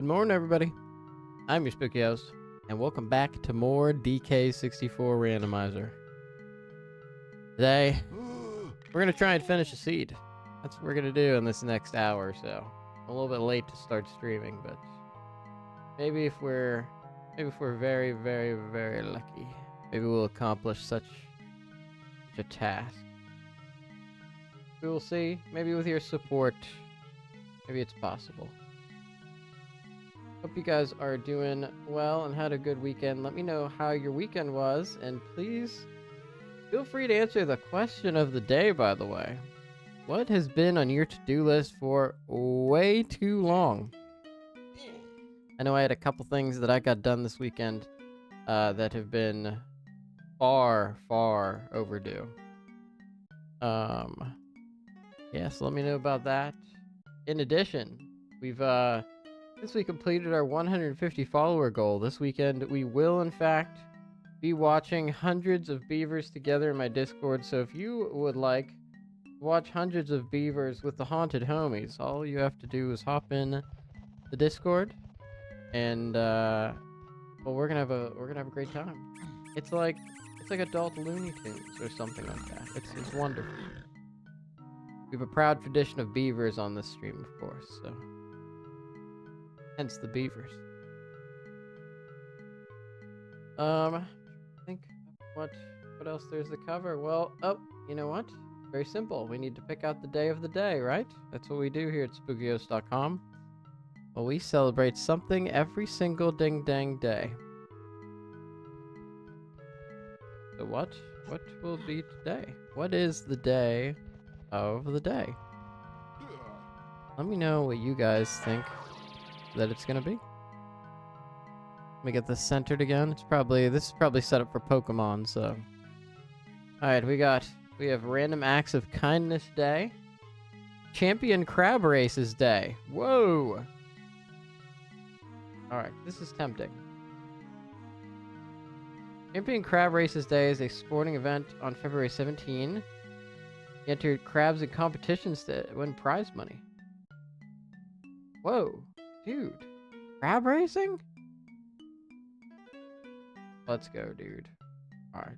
Good morning, everybody. I'm your spooky host, and welcome back to more DK64 Randomizer. Today, we're going to try and finish a seed. That's what we're going to do in this next hour or so. I'm a little bit late to start streaming, but maybe if we're very, very, very lucky, maybe we'll accomplish such a task. We will see. Maybe with your support, maybe it's possible. Hope you guys are doing well and had a good weekend. Let me know how your weekend was, and please feel free to answer the question of the day, by the way. What has been on your to-do list for way too long? I know I had a couple things that I got done this weekend that have been far, far overdue. Yeah, so let me know about that. In addition, since we completed our 150 follower goal this weekend, we will in fact be watching hundreds of beavers together in my Discord. So if you would like to watch hundreds of beavers with the haunted homies, all you have to do is hop in the Discord, and well, we're gonna have a great time. It's like adult Looney Tunes or something like that. It's wonderful. We have a proud tradition of beavers on this stream, of course. So. Hence the beavers. Think what else there's to cover? Well, you know what? Very simple. We need to pick out the day of the day, right? That's what we do here at spookyhost.com. Well, we celebrate something every single ding dang day. So what will be today? What is the day of the day? Let me know what you guys think that it's gonna be. Let me get this centered again. This is probably set up for Pokemon, so. Alright, we have Random Acts of Kindness Day. Champion Crab Races Day. Whoa! Alright, this is tempting. Champion Crab Races Day is a sporting event on February 17. You enter crabs in competitions to win prize money. Whoa. Dude, crab racing? Let's go, dude. Alright.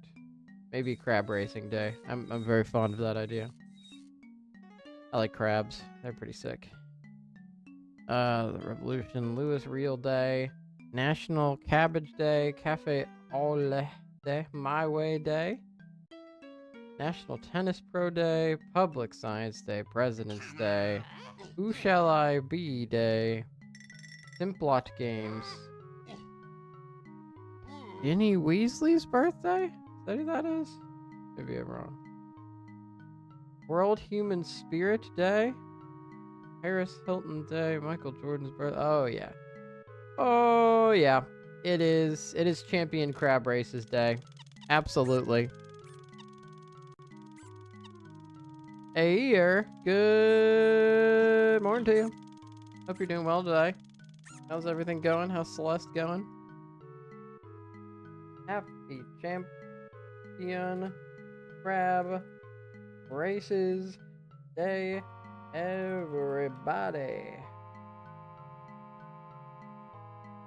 Maybe crab racing day. I'm very fond of that idea. I like crabs. They're pretty sick. The Revolution Lewis Reel Day. National Cabbage Day. Cafe au lait Day. My Way Day. National Tennis Pro Day. Public Science Day. President's Day. Who Shall I Be Day. Simplot Games. Ginny Weasley's birthday? Is that who that is? Maybe I'm wrong. World Human Spirit Day? Paris Hilton Day. Michael Jordan's birthday. Oh, yeah. Oh, yeah. It is Champion Crab Races Day. Absolutely. Hey, here. Good morning to you. Hope you're doing well today. How's everything going? How's Celeste going? Happy Champion Crab Races Day, everybody.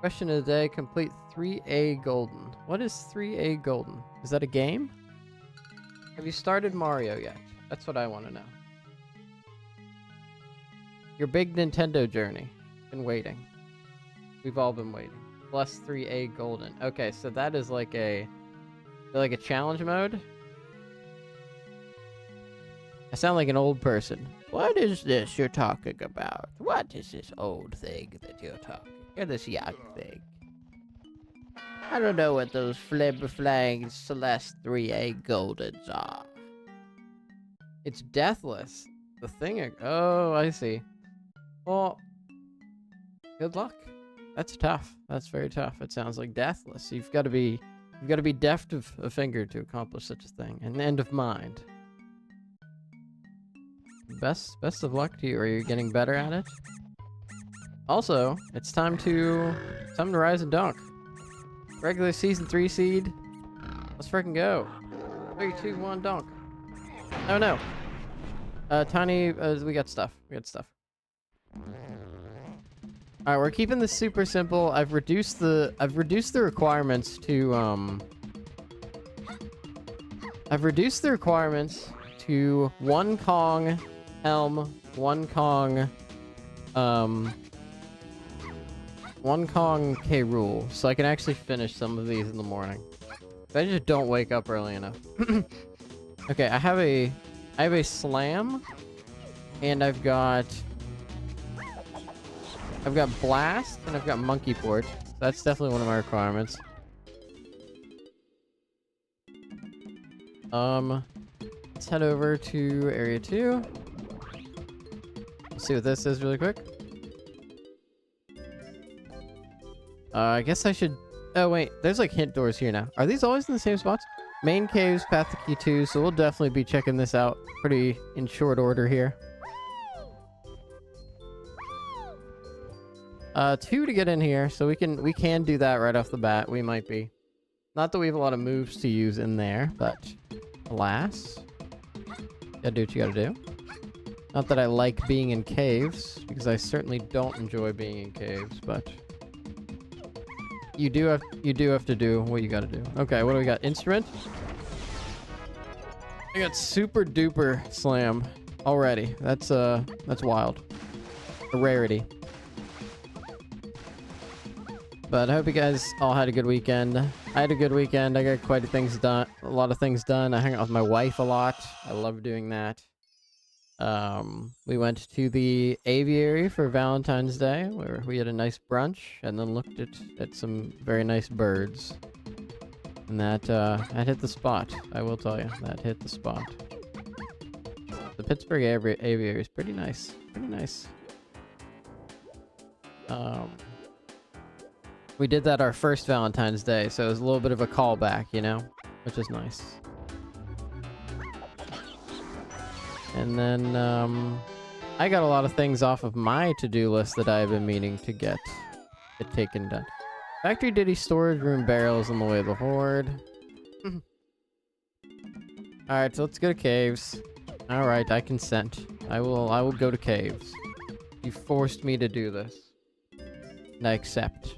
Question of the day, complete 3A Golden. What is 3A Golden? Is that a game? Have you started Mario yet? That's what I want to know. Your big Nintendo journey. Been waiting. We've all been waiting. Plus 3A Golden. Okay, so that is like a challenge mode? I sound like an old person. What is this you're talking about? What is this old thing that you're talking? You're this young thing. I don't know what those flying Celeste 3A Goldens are. It's deathless. The thing. Oh, I see. Well, good luck. That's tough. That's very tough. It sounds like deathless. You've got to be deft of a finger to accomplish such a thing, and end of mind. Best of luck to you. Are you getting better at it? Also, it's time to rise and dunk. Regular season 3 seed. Let's freaking go. 3, 2, 1, dunk. Oh no. Tiny. We got stuff. Alright, we're keeping this super simple. I've reduced the requirements to one Kong helm, one Kong K rule, so I can actually finish some of these in the morning. I just don't wake up early enough. Okay, I have a slam, and I've got blast, and I've got monkey port. That's definitely one of my requirements. Let's head over to area 2. Let's see what this is really quick. I guess I should... Oh, wait. There's, like, hint doors here now. Are these always in the same spots? Main caves, path to key 2, so we'll definitely be checking this out pretty in short order here. 2 to get in here, so we can do that right off the bat. We might be. Not that we have a lot of moves to use in there, but alas. Gotta do what you gotta do. Not that I like being in caves, because I certainly don't enjoy being in caves, but... You do have to do what you gotta do. Okay, what do we got? Instrument? I got super duper slam already. That's wild. A rarity. But I hope you guys all had a good weekend. I had a good weekend. I got quite a lot of things done. I hung out with my wife a lot. I love doing that. We went to the aviary for Valentine's Day, where we had a nice brunch, and then looked at some very nice birds. And that hit the spot, I will tell you. That hit the spot. The Pittsburgh aviary is pretty nice. Pretty nice. We did that our first Valentine's Day, so it was a little bit of a callback, you know? Which is nice. And then, I got a lot of things off of my to-do list that I've been meaning to get it taken done. Factory Ditty storage room barrels in the way of the horde. Alright, so let's go to caves. Alright, I consent. I will go to caves. You forced me to do this. And I accept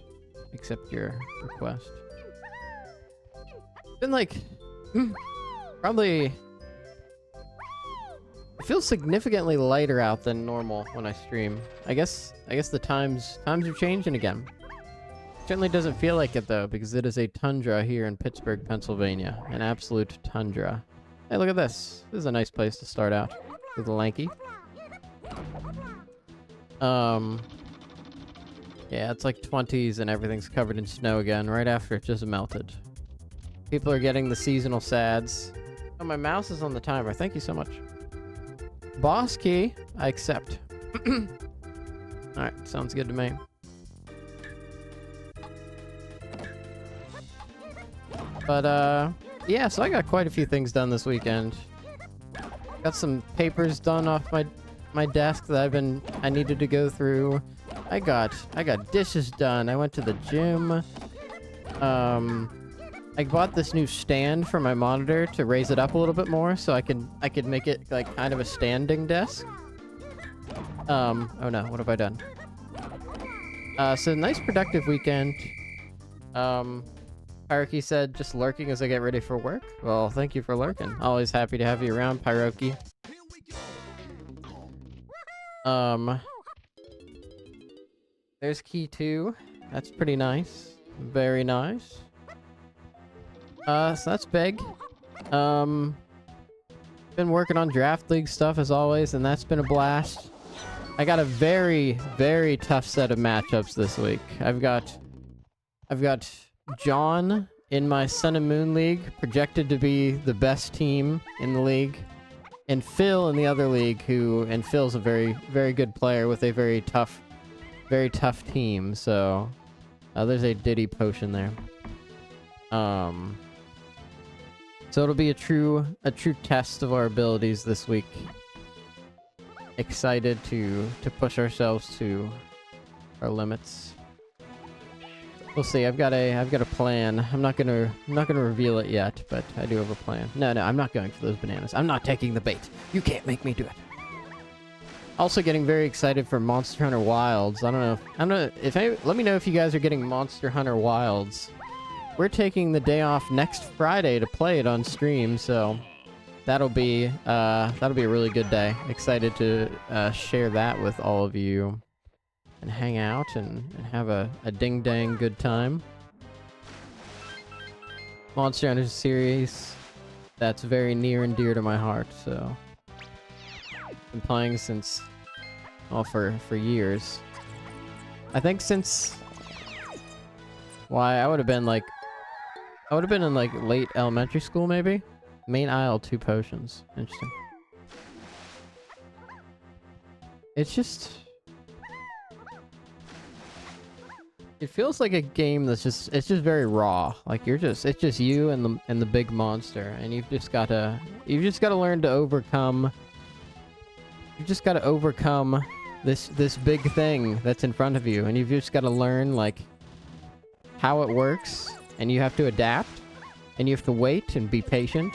your request. It's been like, probably... It feels significantly lighter out than normal when I stream. I guess the times are changing again. Certainly doesn't feel like it though, because it is a tundra here in Pittsburgh, Pennsylvania. An absolute tundra. Hey, look at this. This is a nice place to start out with a lanky. Yeah, it's like 20s and everything's covered in snow again right after it just melted. People are getting the seasonal sads. Oh, my mouse is on the timer. Thank you so much. Boss key, I accept. Alright, sounds good to me. But, yeah, so I got quite a few things done this weekend. Got some papers done off my desk that I needed to go through. I got dishes done. I went to the gym. I bought this new stand for my monitor to raise it up a little bit more, so I could make it like kind of a standing desk. Oh no, what have I done? So nice productive weekend. Pyroki said just lurking as I get ready for work. Well, thank you for lurking. Always happy to have you around, Pyroki. There's key 2. That's pretty nice. Very nice. So that's big. Been working on draft league stuff as always, and that's been a blast. I got a very, very tough set of matchups this week. I've got John in my Sun and Moon League, projected to be the best team in the league, and Phil in the other league, and Phil's a very, very good player with a very tough team. So there's a Diddy potion there. So it'll be a true test of our abilities this week. Excited to push ourselves to our limits. We'll see. I've got a plan. I'm not gonna reveal it yet, but I do have a plan. No, I'm not going for those bananas. I'm not taking the bait. You can't make me do it. Also getting very excited for Monster Hunter Wilds. I don't know. Let me know if you guys are getting Monster Hunter Wilds. We're taking the day off next Friday to play it on stream, so that'll be a really good day. Excited to share that with all of you and hang out and have a ding dang good time. Monster Hunter series that's very near and dear to my heart, so been playing since, well, for years. I think since, I would have been in like late elementary school maybe. Main aisle, 2 potions. Interesting. It's just, it feels like a game that's just, it's just very raw. Like it's just you and the big monster, and you've just gotta learn to overcome. You've just gotta overcome this big thing that's in front of you, and you've just gotta learn like how it works, and you have to adapt, and you have to wait and be patient.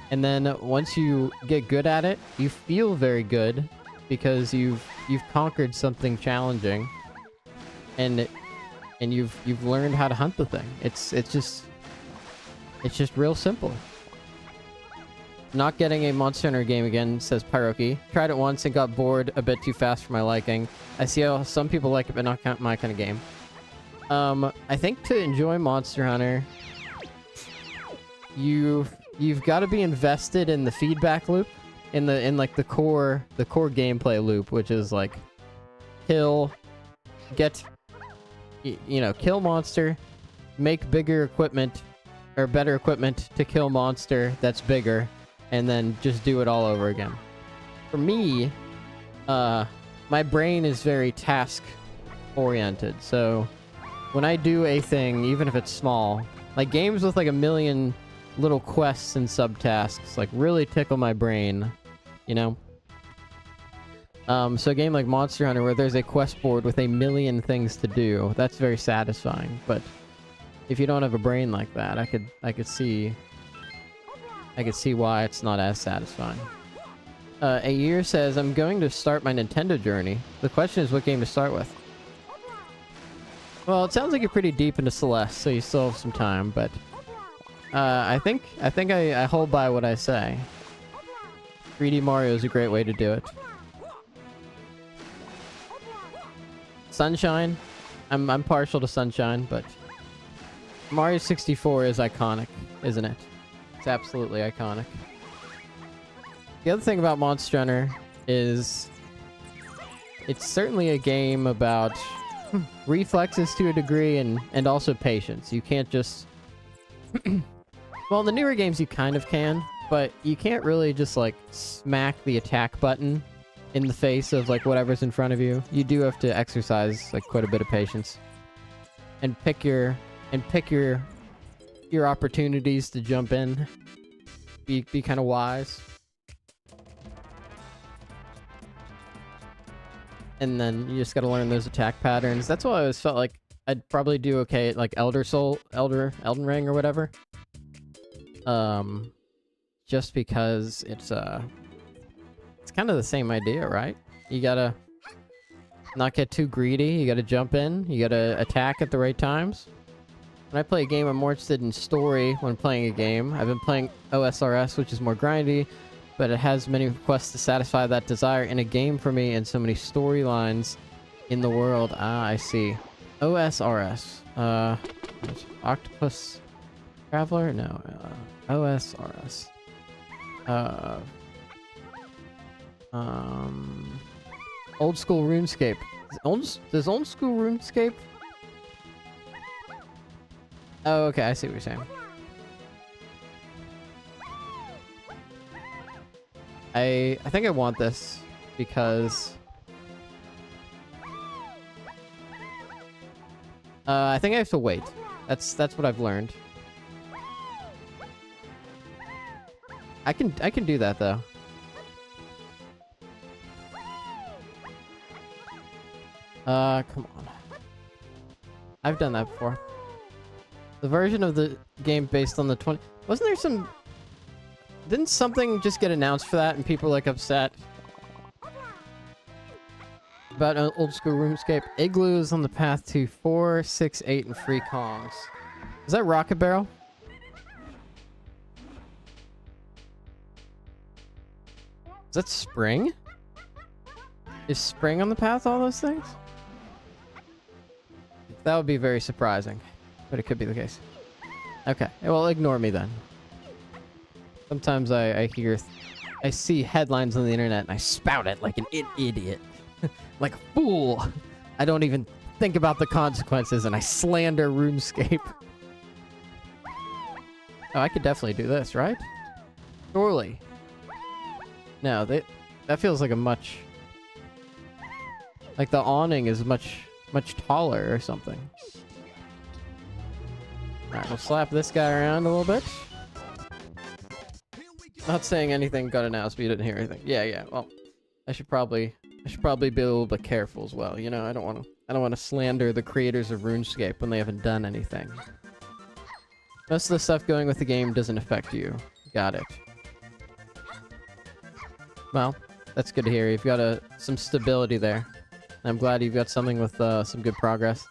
And then once you get good at it, you feel very good because you've conquered something challenging. And you've learned how to hunt the thing. It's just real simple. Not getting a Monster Hunter game again, says Pyroki. Tried it once and got bored a bit too fast for my liking. I see how some people like it, but not my kind of game. I think to enjoy Monster Hunter, you've got to be invested in the feedback loop, in like the core gameplay loop, which is like kill monster, make bigger equipment or better equipment to kill monster that's bigger, and then just do it all over again. For me, my brain is very task oriented, so when I do a thing, even if it's small, like games with like a million little quests and subtasks, like really tickle my brain, you know? So a game like Monster Hunter where there's a quest board with a million things to do, that's very satisfying. But if you don't have a brain like that, I could see why it's not as satisfying. A year says, I'm going to start my Nintendo journey. The question is what game to start with. Well, it sounds like you're pretty deep into Celeste, so you still have some time, but I think I hold by what I say. 3D Mario is a great way to do it. Sunshine, I'm partial to Sunshine, but Mario 64 is iconic, isn't it? It's absolutely iconic. The other thing about Monster Hunter is it's certainly a game about reflexes to a degree and also patience. You can't just well, in the newer games you kind of can, but you can't really just like smack the attack button in the face of like whatever's in front of you. You do have to exercise like quite a bit of patience and pick your opportunities to jump in. Be kind of wise. And then you just got to learn those attack patterns. That's why I always felt like I'd probably do okay at like Elden Ring or whatever. Just because it's kind of the same idea, right? You gotta not get too greedy. You gotta jump in. You gotta attack at the right times. When I play a game, I'm more interested in story when playing a game. I've been playing OSRS, which is more grindy, but it has many quests to satisfy that desire in a game for me and so many storylines in the world. Ah, I see. OSRS. Octopus Traveler? No. OSRS. Old School RuneScape. Does Old School RuneScape? Oh, okay, I see what you're saying. I think I want this because I think I have to wait. That's what I've learned. I can do that though. Come on. I've done that before. The version of the game based on the 20... Wasn't there some... Didn't something just get announced for that and people were like upset? About an old school RuneScape. Igloo is on the path to 4, 6, 8, and free Kongs. Is that Rocket Barrel? Is that Spring? Is Spring on the path, all those things? That would be very surprising. But it could be the case. Okay, well, ignore me then. Sometimes I see headlines on the internet and I spout it like an idiot. Like a fool. I don't even think about the consequences and I slander RuneScape. Oh, I could definitely do this, right? Surely. No, that feels like a much... Like the awning is much taller or something. Alright, we'll slap this guy around a little bit. Not saying anything got announced, but you didn't hear anything. Yeah, well, I should probably be a little bit careful as well. You know, I don't want to slander the creators of RuneScape when they haven't done anything. Most of the stuff going with the game doesn't affect you. Got it. Well, that's good to hear. You've got some stability there. I'm glad you've got something with some good progress.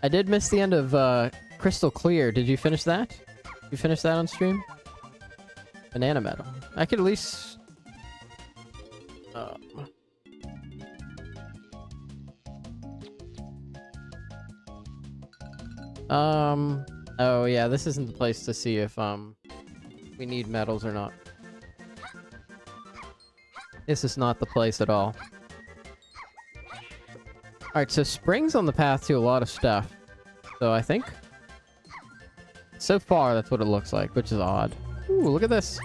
I did miss the end of Crystal Clear. Did you finish that? You finished that on stream? Banana Metal. I could at least... Oh yeah, this isn't the place to see if we need medals or not. This is not the place at all. Alright, so Spring's on the path to a lot of stuff. So I think... So far, that's what it looks like, which is odd. Ooh, look at this.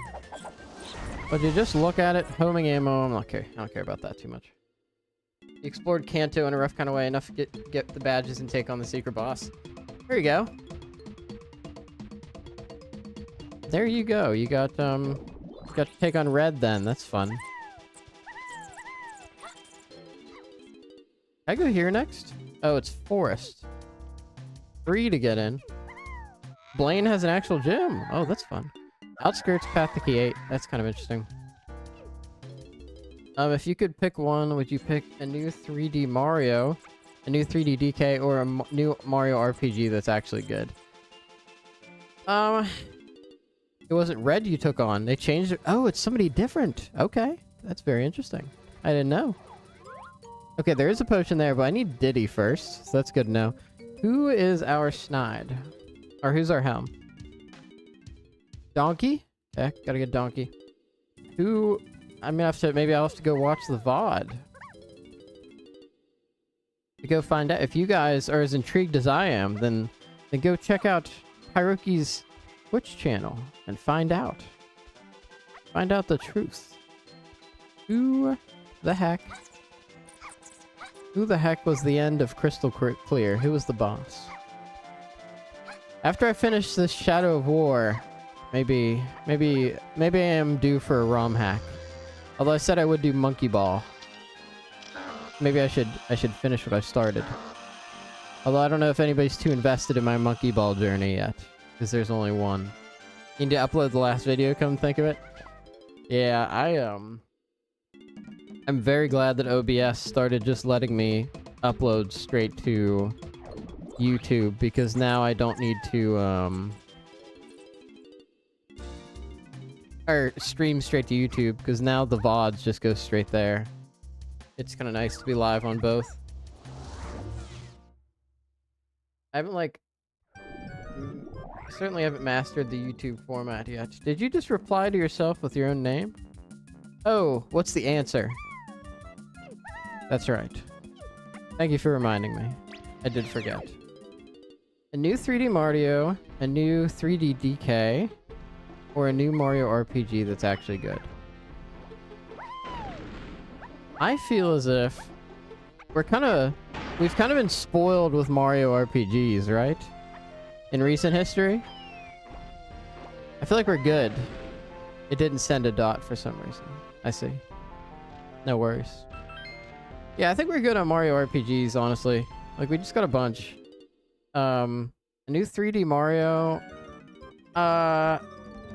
Would you just look at it? Homing ammo, I don't care about that too much. You explored Kanto in a rough kind of way, enough to get the badges and take on the secret boss. There you go. There you go. You got to take on Red then. That's fun. Can I go here next? Oh, it's Forest. 3 to get in. Blaine has an actual gym. Oh, that's fun. Outskirts, Path to Key 8. That's kind of interesting. If you could pick one, would you pick a new 3D Mario, a new 3D DK, or a new Mario RPG that's actually good? It wasn't Red you took on. They changed it. Oh, it's somebody different. Okay. That's very interesting. I didn't know. Okay, there is a potion there, but I need Diddy first, so that's good to know. Who is our Snide? Or who's our Helm? Donkey? Okay, gotta get Donkey. Who... I'm gonna have to... Maybe I'll have to go watch the VOD. To go find out. If you guys are as intrigued as I am, then go check out Pyroki's Twitch channel and find out. Find out the truth. Who the heck was the end of Crystal Clear? Who was the boss? After I finish this Shadow of War, maybe I am due for a ROM hack. Although I said I would do Monkey Ball. Maybe I should finish what I started. Although I don't know if anybody's too invested in my Monkey Ball journey yet, because there's only one. You need to upload the last video, come think of it. Yeah, I'm very glad that OBS started just letting me upload straight to YouTube, because now I don't need to or stream straight to YouTube, because now the VODs just go straight there. It's kind of nice to be live on both. I haven't certainly haven't mastered the YouTube format yet. Did you just reply to yourself with your own name? Oh, what's the answer? That's right. Thank you for reminding me. I did forget. A new 3D Mario, a new 3D DK, or a new Mario RPG that's actually good. I feel as if we've kind of been spoiled with Mario RPGs, right? In recent history. I feel like we're good. It didn't send a dot for some reason. I see. No worries. Yeah, I think we're good on Mario RPGs, honestly. Like, we just got a bunch. A new 3D Mario.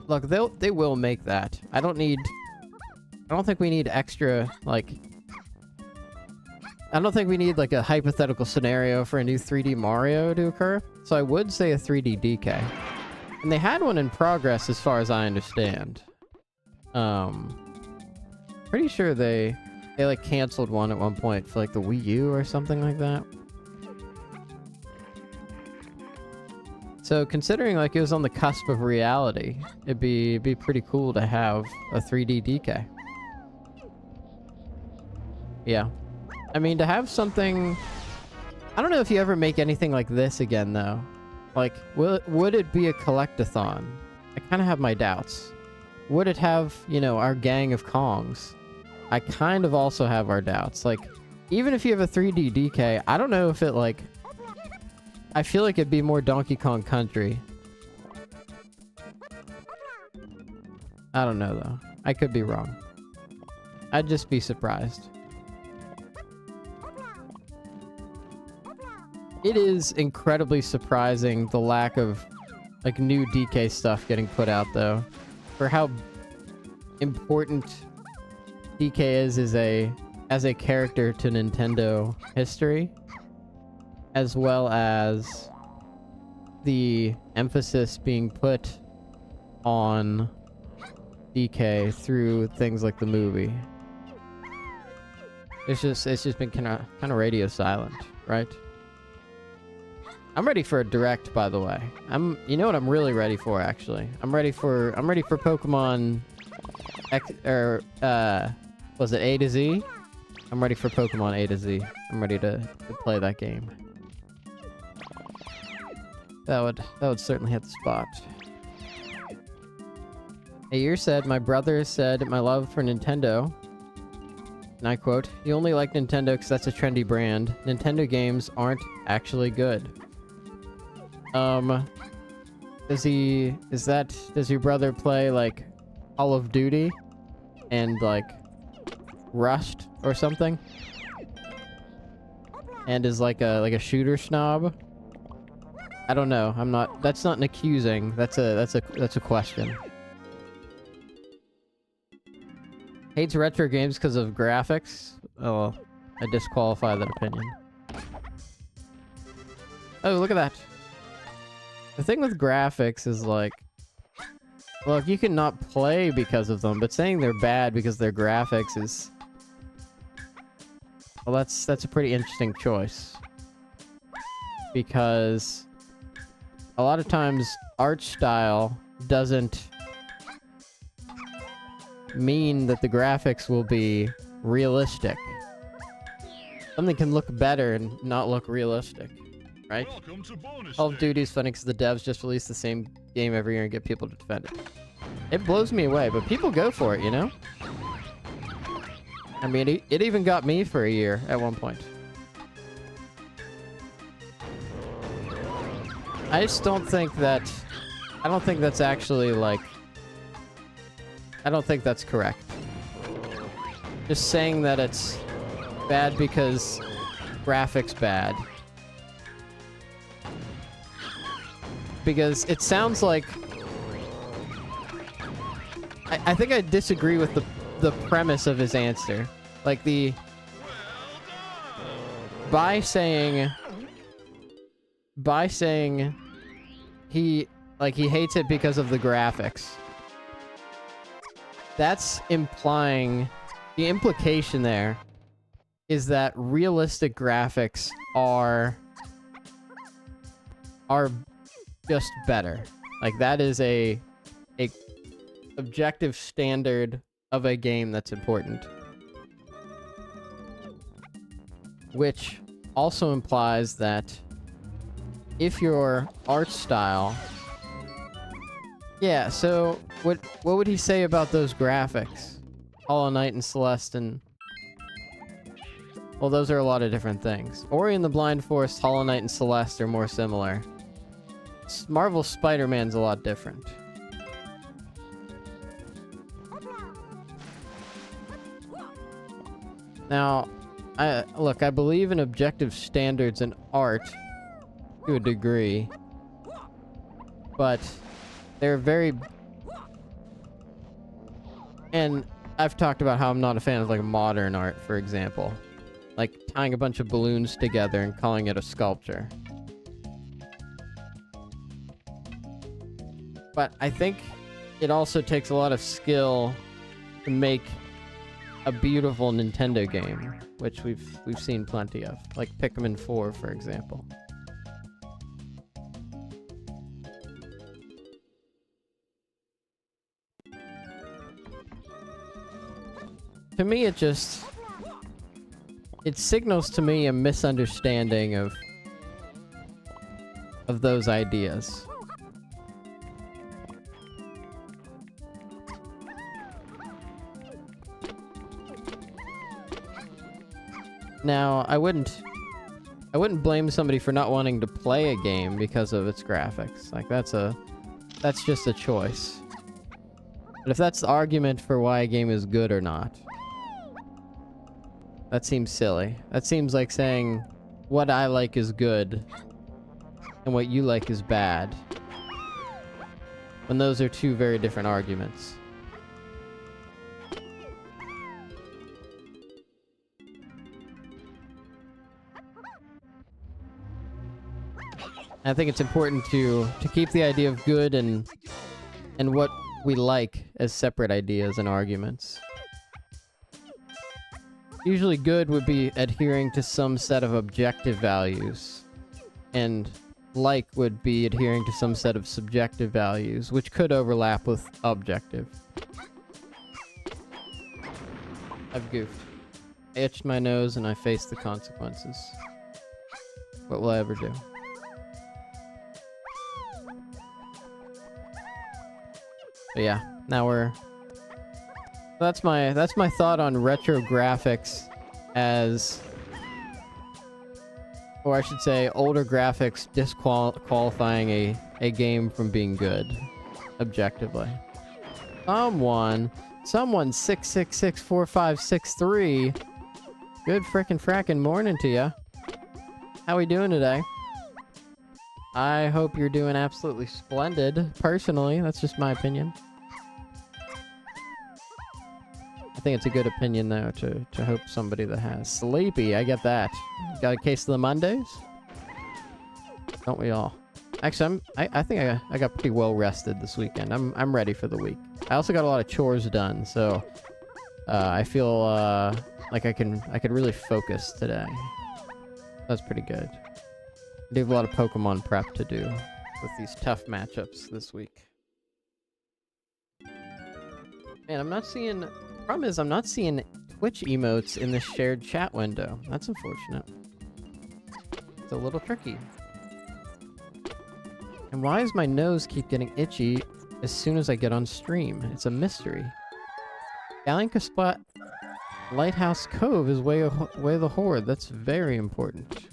Look, they will make that. I don't think we need extra, like... I don't think we need like a hypothetical scenario for a new 3D Mario to occur. So I would say a 3D DK. And they had one in progress as far as I understand. Pretty sure they like canceled one at one point for like the Wii U or something like that. So considering like it was on the cusp of reality, it'd be pretty cool to have a 3D DK. Yeah. I mean, to have something... I don't know if you ever make anything like this again, though. Like, would it be a collectathon? I kind of have my doubts. Would it have, you know, our gang of Kongs? I kind of also have our doubts. Like, even if you have a 3D DK, I don't know if it, like... I feel like it'd be more Donkey Kong Country. I don't know, though. I could be wrong. I'd just be surprised. It is incredibly surprising, the lack of, like, new DK stuff getting put out, though. For how important DK is as a character to Nintendo history. As well as the emphasis being put on DK through things like the movie. It's just been kind of radio silent, right? I'm ready for a direct, by the way. You know what I'm really ready for, actually? I'm ready for Pokemon X, or was it A to Z? I'm ready for Pokemon A to Z. I'm ready to play that game. That would certainly hit the spot. A year said, my brother said my love for Nintendo, and I quote, "You only like Nintendo because that's a trendy brand. Nintendo games aren't actually good." Does your brother play like Call of Duty and like Rust or something? And is like a shooter snob? I don't know. I'm not. That's not an accusing. That's a question. Hates retro games because of graphics. Oh, I disqualify that opinion. Oh, look at that. The thing with graphics is like, look, you can not play because of them, but saying they're bad because their graphics is, well, that's a pretty interesting choice. Because a lot of times, art style doesn't mean that the graphics will be realistic. Something can look better and not look realistic, right? Call of Duty's funny because the devs just release the same game every year and get people to defend it. It blows me away, but people go for it, you know? I mean, it even got me for a year at one point. I just don't think that... I don't think that's actually, like... I don't think that's correct. Just saying that it's bad because graphics bad. Because it sounds like... I think I disagree with the premise of his answer. Like the... By saying he hates it because of the graphics. That's implying, the implication there is that realistic graphics are just better. Like that is a objective standard of a game that's important. Which also implies that if your art style... Yeah, so what would he say about those graphics? Hollow Knight and Celeste and... Well, those are a lot of different things. Ori and the Blind Forest, Hollow Knight, and Celeste are more similar. Marvel's Spider-Man's a lot different. Now, look, I believe in objective standards in art to a degree, but they're very... And I've talked about how I'm not a fan of, like, modern art, for example. like tying a bunch of balloons together and calling it a sculpture. But I think it also takes a lot of skill to make a beautiful Nintendo game, which we've seen plenty of, like Pikmin 4, for example. To me, it signals to me a misunderstanding of those ideas. Now, I wouldn't blame somebody for not wanting to play a game because of its graphics. Like, that's just a choice. But if that's the argument for why a game is good or not, that seems silly. That seems like saying what I like is good and what you like is bad, when those are two very different arguments. I think it's important to keep the idea of good and what we like as separate ideas and arguments. Usually good would be adhering to some set of objective values, and like would be adhering to some set of subjective values, which could overlap with objective. I've goofed. I itched my nose and I faced the consequences. What will I ever do? But yeah, now we're... That's my thought on retro graphics as... Or I should say, older graphics disqualifying a game from being good, objectively. Someone 6664563. Good frickin' morning to ya. How we doing today? I hope you're doing absolutely splendid. Personally, that's just my opinion. I think it's a good opinion, though, to hope somebody that has. Sleepy, I get that. Got a case of the Mondays? Don't we all? Actually, I think I got pretty well rested this weekend. I'm ready for the week. I also got a lot of chores done, so I feel like I could really focus today. That's pretty good. I do have a lot of Pokemon prep to do with these tough matchups this week. Man, I'm not seeing... Problem is, I'm not seeing Twitch emotes in the shared chat window. That's unfortunate. It's a little tricky. And why does my nose keep getting itchy as soon as I get on stream? It's a mystery. Galinka Spot Lighthouse Cove is way of the Horde. That's very important.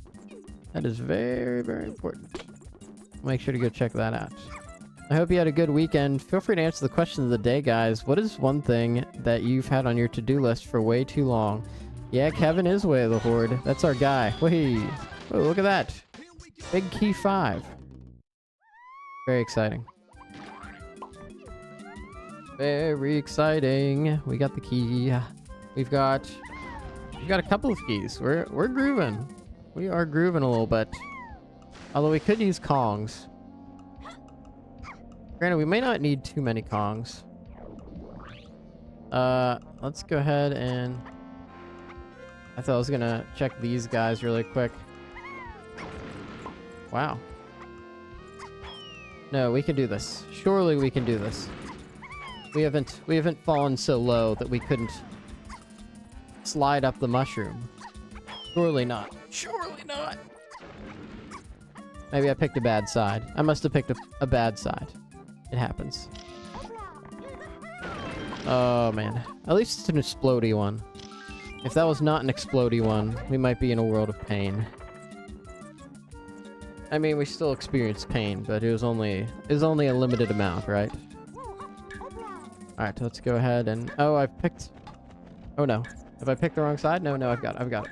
That is very, very important. Make sure to go check that out. I hope you had a good weekend. Feel free to answer the question of the day, guys. What is one thing that you've had on your to-do list for way too long? Yeah, Kevin is way of the Horde. That's our guy. Wait. Whoa, look at that. Big key 5. Very exciting. Very exciting. We got the key. We've got a couple of keys. We're grooving. We are grooving a little bit. Although we could use Kongs. Granted, we may not need too many Kongs. Let's go ahead and... I thought I was gonna check these guys really quick. Wow. No, we can do this. Surely we can do this. We haven't fallen so low that we couldn't slide up the mushroom. Surely not. Surely not! Maybe I picked a bad side. I must have picked a bad side. It happens. Oh, man. At least it's an explodey one. If that was not an explodey one, we might be in a world of pain. I mean, we still experienced pain, but it was only a limited amount, right? Alright, let's go ahead and... Oh, I've picked... Oh, no. Have I picked the wrong side? No, I've got it.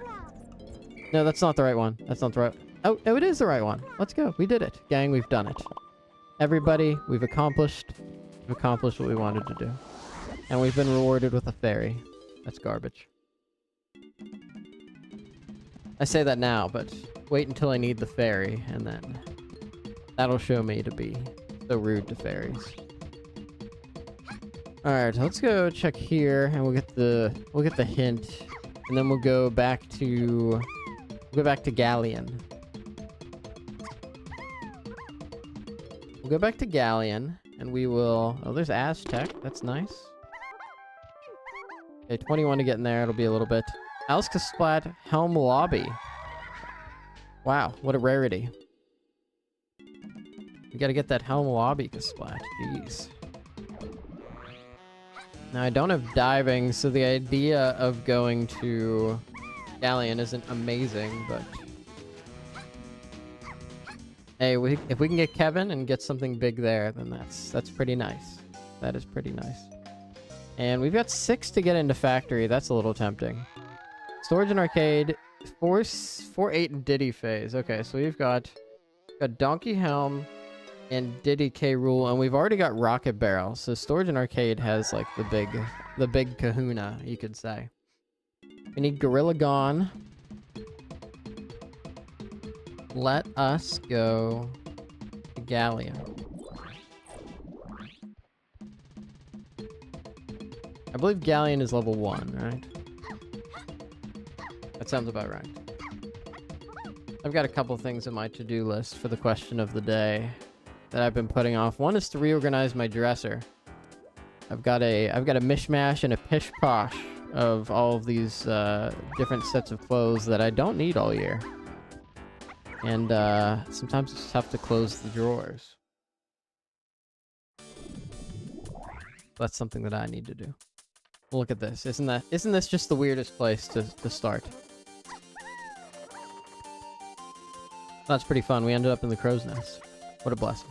No, that's not the right one. That's not the right... Oh, no, it is the right one. Let's go. We did it. Gang, we've done it. Everybody, we've accomplished what we wanted to do. And we've been rewarded with a fairy. That's garbage. I say that now, but wait until I need the fairy, and then that'll show me to be so rude to fairies. All right, let's go check here, and we'll get the hint, and then we'll go back to Galleon. We'll go back to Galleon, and we will. Oh, there's Aztec. That's nice. Okay, 21 to get in there. It'll be a little bit. Alskasplat Helm Lobby. Wow, what a rarity. We gotta get that Helm Lobby Kasplat. Jeez. Now, I don't have diving, so the idea of going to Galleon isn't amazing, but... Hey, if we can get Kevin and get something big there, then that's pretty nice. That is pretty nice. And we've got 6 to get into Factory. That's a little tempting. Storage and Arcade, 4, 8, and Diddy Phase. Okay, so we've got Donkey Helm and Diddy K. Rool, and we've already got Rocket Barrel. So Storage and Arcade has like the big kahuna, you could say. We need Gorilla Gone. Let us go to Galleon. I believe Galleon is level 1, right? That sounds about right. I've got a couple things in my to-do list for the question of the day that I've been putting off. One is to reorganize my dresser. I've got a mishmash and a pish-posh of all of these different sets of clothes that I don't need all year. And sometimes it's tough to close the drawers. That's something that I need to do. Look at this. Isn't this just the weirdest place to start? That's pretty fun. We ended up in the crow's nest. What a blessing.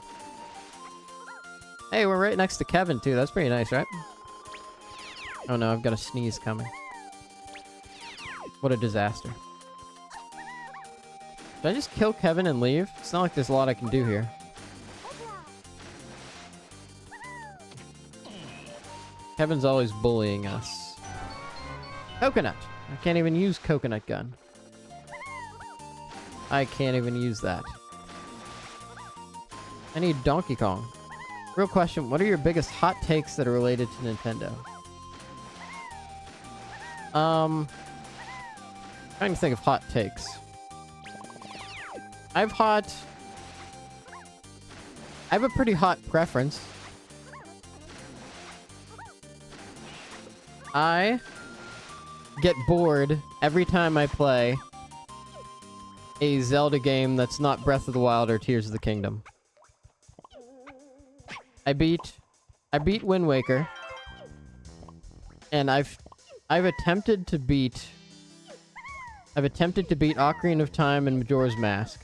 Hey, we're right next to Kevin, too. That's pretty nice, right? Oh no, I've got a sneeze coming. What a disaster. Should I just kill Kevin and leave? It's not like there's a lot I can do here. Kevin's always bullying us. Coconut! I can't even use coconut gun. I can't even use that. I need Donkey Kong. Real question, what are your biggest hot takes that are related to Nintendo? Trying to think of hot takes. I have a pretty hot preference. I get bored every time I play a Zelda game that's not Breath of the Wild or Tears of the Kingdom. I beat Wind Waker, and I've attempted to beat Ocarina of Time and Majora's Mask,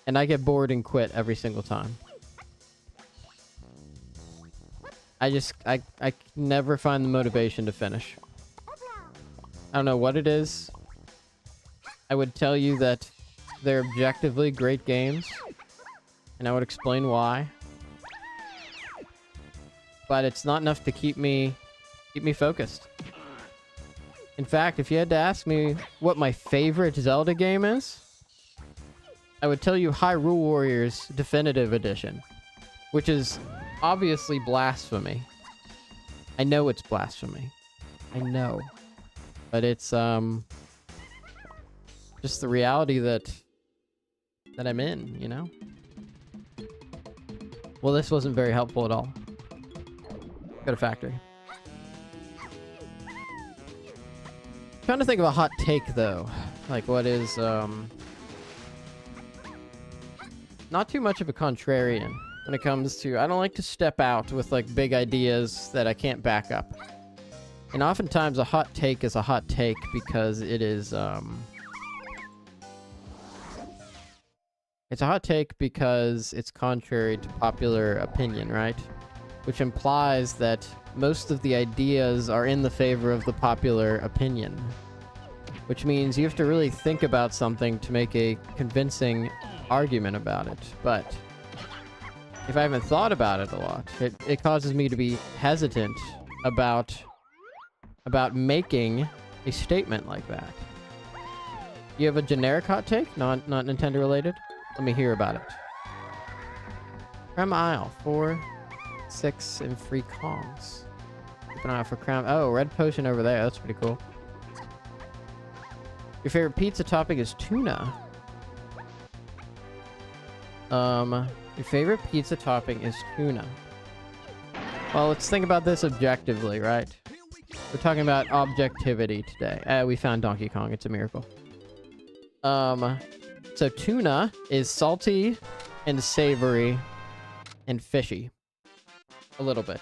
and I get bored and quit every single time. I never find the motivation to finish. I don't know what it is. I would tell you that they're objectively great games, and I would explain why. But it's not enough to keep me focused. In fact, if you had to ask me what my favorite Zelda game is, I would tell you Hyrule Warriors Definitive Edition, which is obviously blasphemy. I know it's blasphemy. I know. But it's just the reality that I'm in, you know? Well, this wasn't very helpful at all. Go to Factory. Trying to think of a hot take, though. Like, what is, not too much of a contrarian when it comes to... I don't like to step out with, like, big ideas that I can't back up. And oftentimes, a hot take is a hot take because it is, it's a hot take because it's contrary to popular opinion, right? Which implies that most of the ideas are in the favor of the popular opinion. Which means you have to really think about something to make a convincing argument about it. But if I haven't thought about it a lot, it causes me to be hesitant about making a statement like that. You have a generic hot take? Not Nintendo related? Let me hear about it. Creme aisle. 4, 6, and free Kongs. Keep an eye out for creme. Oh, red potion over there. That's pretty cool. Your favorite pizza topping is tuna. Your favorite pizza topping is tuna. Well, let's think about this objectively, right? We're talking about objectivity today. We found Donkey Kong. It's a miracle. So tuna is salty and savory and fishy. A little bit.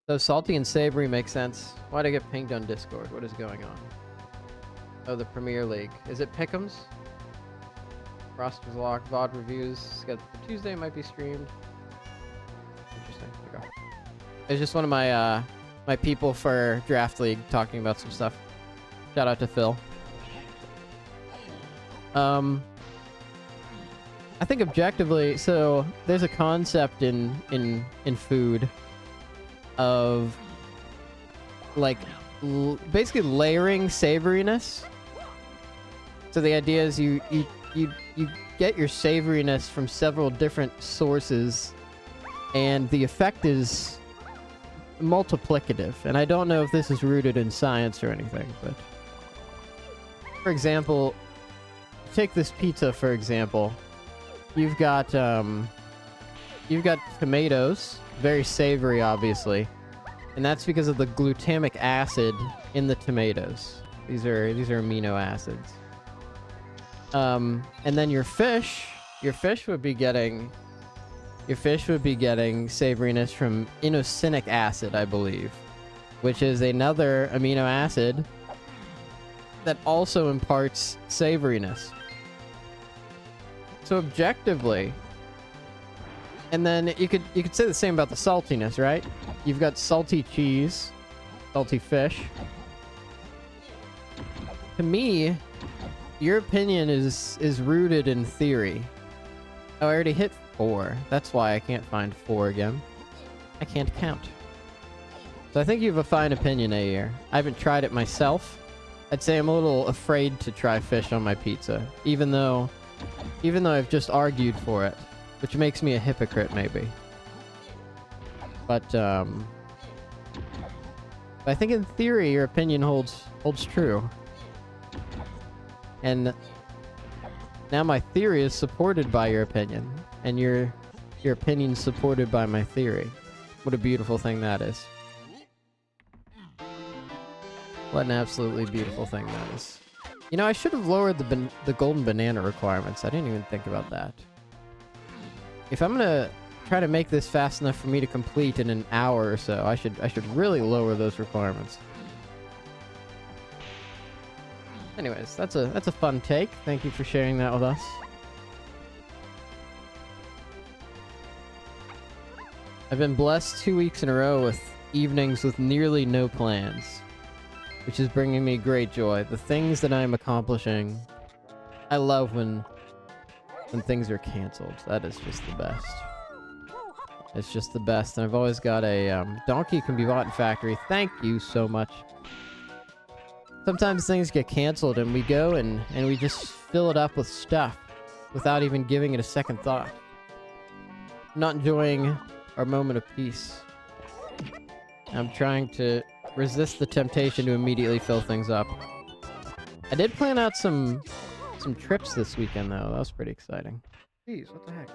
So salty and savory makes sense. Why'd I get pinged on Discord? What is going on? Oh, the Premier League. Is it Pick'ems? Roster's locked. VOD reviews scheduled for Tuesday. Might be streamed. Interesting. Okay. It's just one of my my people for Draft League talking about some stuff. Shout out to Phil. I think objectively, so there's a concept in food of like basically layering savoriness. So the idea is you get your savoriness from several different sources, and the effect is multiplicative. And I don't know if this is rooted in science or anything, but for example, take this pizza for example. You've got tomatoes, very savory obviously, and that's because of the glutamic acid in the tomatoes. These are amino acids. And then your fish would be getting savoriness from inosinic acid, I believe, which is another amino acid that also imparts savoriness. So objectively, and then you could say the same about the saltiness, right? You've got salty cheese, salty fish. To me, your opinion is rooted in theory. Oh, I already hit 4. That's why I can't find 4 again. I can't count. So I think you have a fine opinion, Ayer. I haven't tried it myself. I'd say I'm a little afraid to try fish on my pizza, even though I've just argued for it, which makes me a hypocrite, maybe. But I think in theory your opinion holds true. And now my theory is supported by your opinion, and your opinion's supported by my theory. What a beautiful thing that is. What an absolutely beautiful thing that is. You know, I should have lowered the golden banana requirements. I didn't even think about that. If I'm gonna try to make this fast enough for me to complete in an hour or so, I should really lower those requirements. Anyways, that's a fun take. Thank you for sharing that with us. I've been blessed 2 weeks in a row with evenings with nearly no plans, which is bringing me great joy. The things that I am accomplishing, I love when things are canceled. That is just the best. It's just the best. And I've always got a donkey can be bought in factory. Thank you so much. Sometimes things get canceled and we go and we just fill it up with stuff without even giving it a second thought. Not enjoying our moment of peace. I'm trying to resist the temptation to immediately fill things up. I did plan out some trips this weekend though. That was pretty exciting. Jeez, what the heck?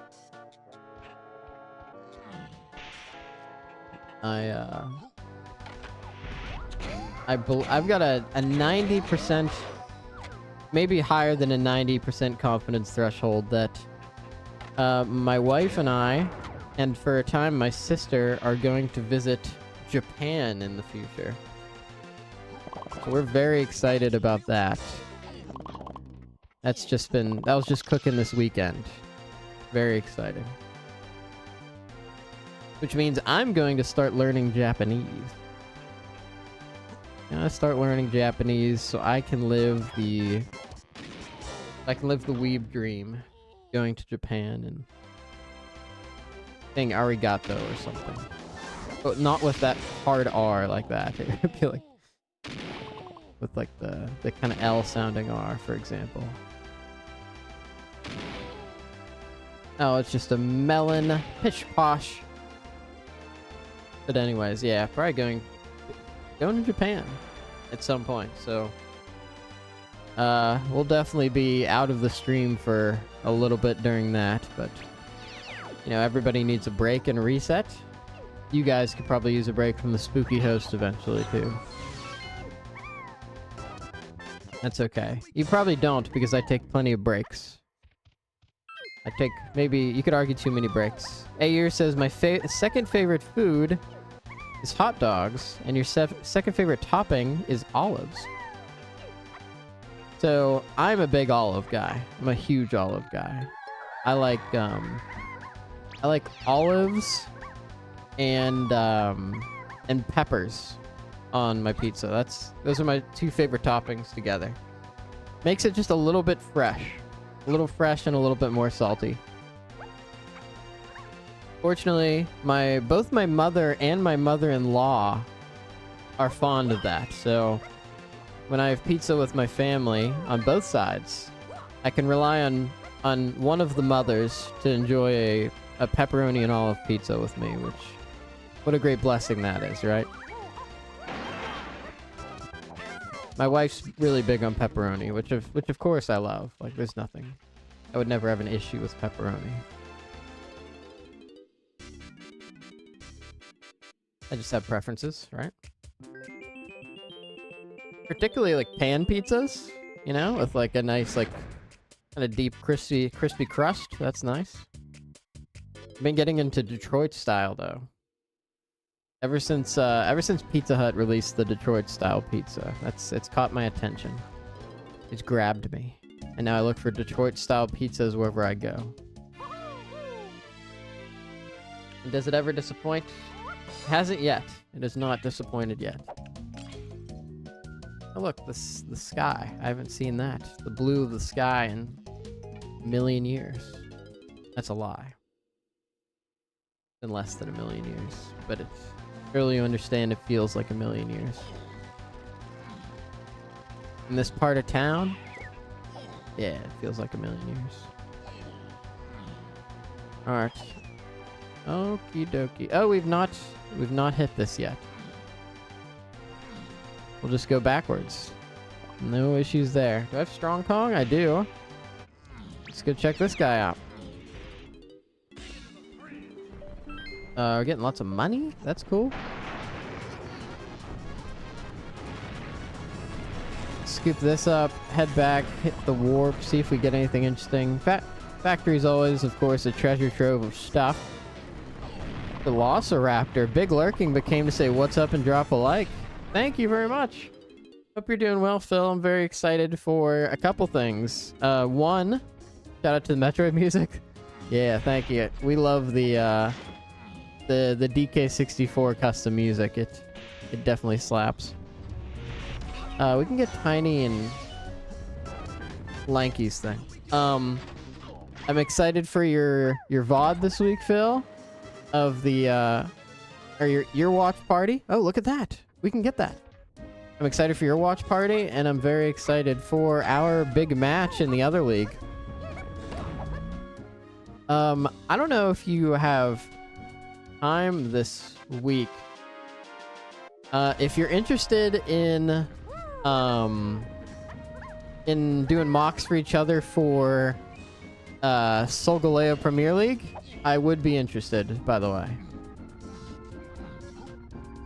I've got a 90%, maybe higher than a 90% confidence threshold that my wife and I, and for a time my sister, are going to visit Japan in the future. So we're very excited about that. That was just cooking this weekend. Very exciting. Which means I'm going to start learning Japanese. I start learning Japanese so I can live the weeb dream, going to Japan and saying arigato or something. But not with that hard R like that. It would be like with like the kind of L sounding R, for example. Oh, it's just a melon pish posh. But anyways, yeah, probably going to Japan at some point. So we'll definitely be out of the stream for a little bit during that, but you know, everybody needs a break and a reset. You guys could probably use a break from the spooky host eventually too. That's okay. You probably don't, because I take plenty of breaks. I take, maybe, you could argue too many breaks. Ayer says, my second favorite food is hot dogs, and your second favorite topping is olives. So, I'm a big olive guy. I'm a huge olive guy. I like olives and peppers on my pizza. Those are my two favorite toppings together. Makes it just a little bit fresh. A little fresh and a little bit more salty. Fortunately, both my mother and my mother-in-law are fond of that. So when I have pizza with my family on both sides, I can rely on one of the mothers to enjoy a pepperoni and olive pizza with me, which, what a great blessing that is, right? My wife's really big on pepperoni, which of course I love. Like, there's nothing. I would never have an issue with pepperoni. I just have preferences, right? Particularly like pan pizzas, you know, with like a nice, like, kind of deep, crispy crust. That's nice. I've been getting into Detroit style though. Ever since Pizza Hut released the Detroit style pizza, it's caught my attention. It's grabbed me, and now I look for Detroit style pizzas wherever I go. And does it ever disappoint? It hasn't yet. It has not disappointed yet. Oh look, the sky. I haven't seen that. The blue of the sky in a million years. That's a lie. In less than a million years, but it's surely you understand it feels like a million years. In this part of town, yeah, it feels like a million years. Alright. Okie dokie. Oh, we've not hit this yet. We'll just go backwards. No issues there. Do I have Strong Kong? I do. Let's go check this guy out. We're getting lots of money? That's cool. Scoop this up, head back, hit the warp, see if we get anything interesting. Factory's always, of course, a treasure trove of stuff. The Velociraptor, big lurking, but came to say what's up and drop a like. Thank you very much. Hope you're doing well, Phil. I'm very excited for a couple things. One, shout out to the Metroid music. Yeah, thank you. We love the DK64 custom music. It definitely slaps. We can get Tiny and Lanky's thing. I'm excited for your VOD this week, Phil, of the or your watch party. Oh, look at that. We can get that. I'm excited for your watch party, and I'm very excited for our big match in the other league. I don't know if you have time this week. If you're interested in doing mocks for each other for Solgaleo Premier League, I would be interested, by the way.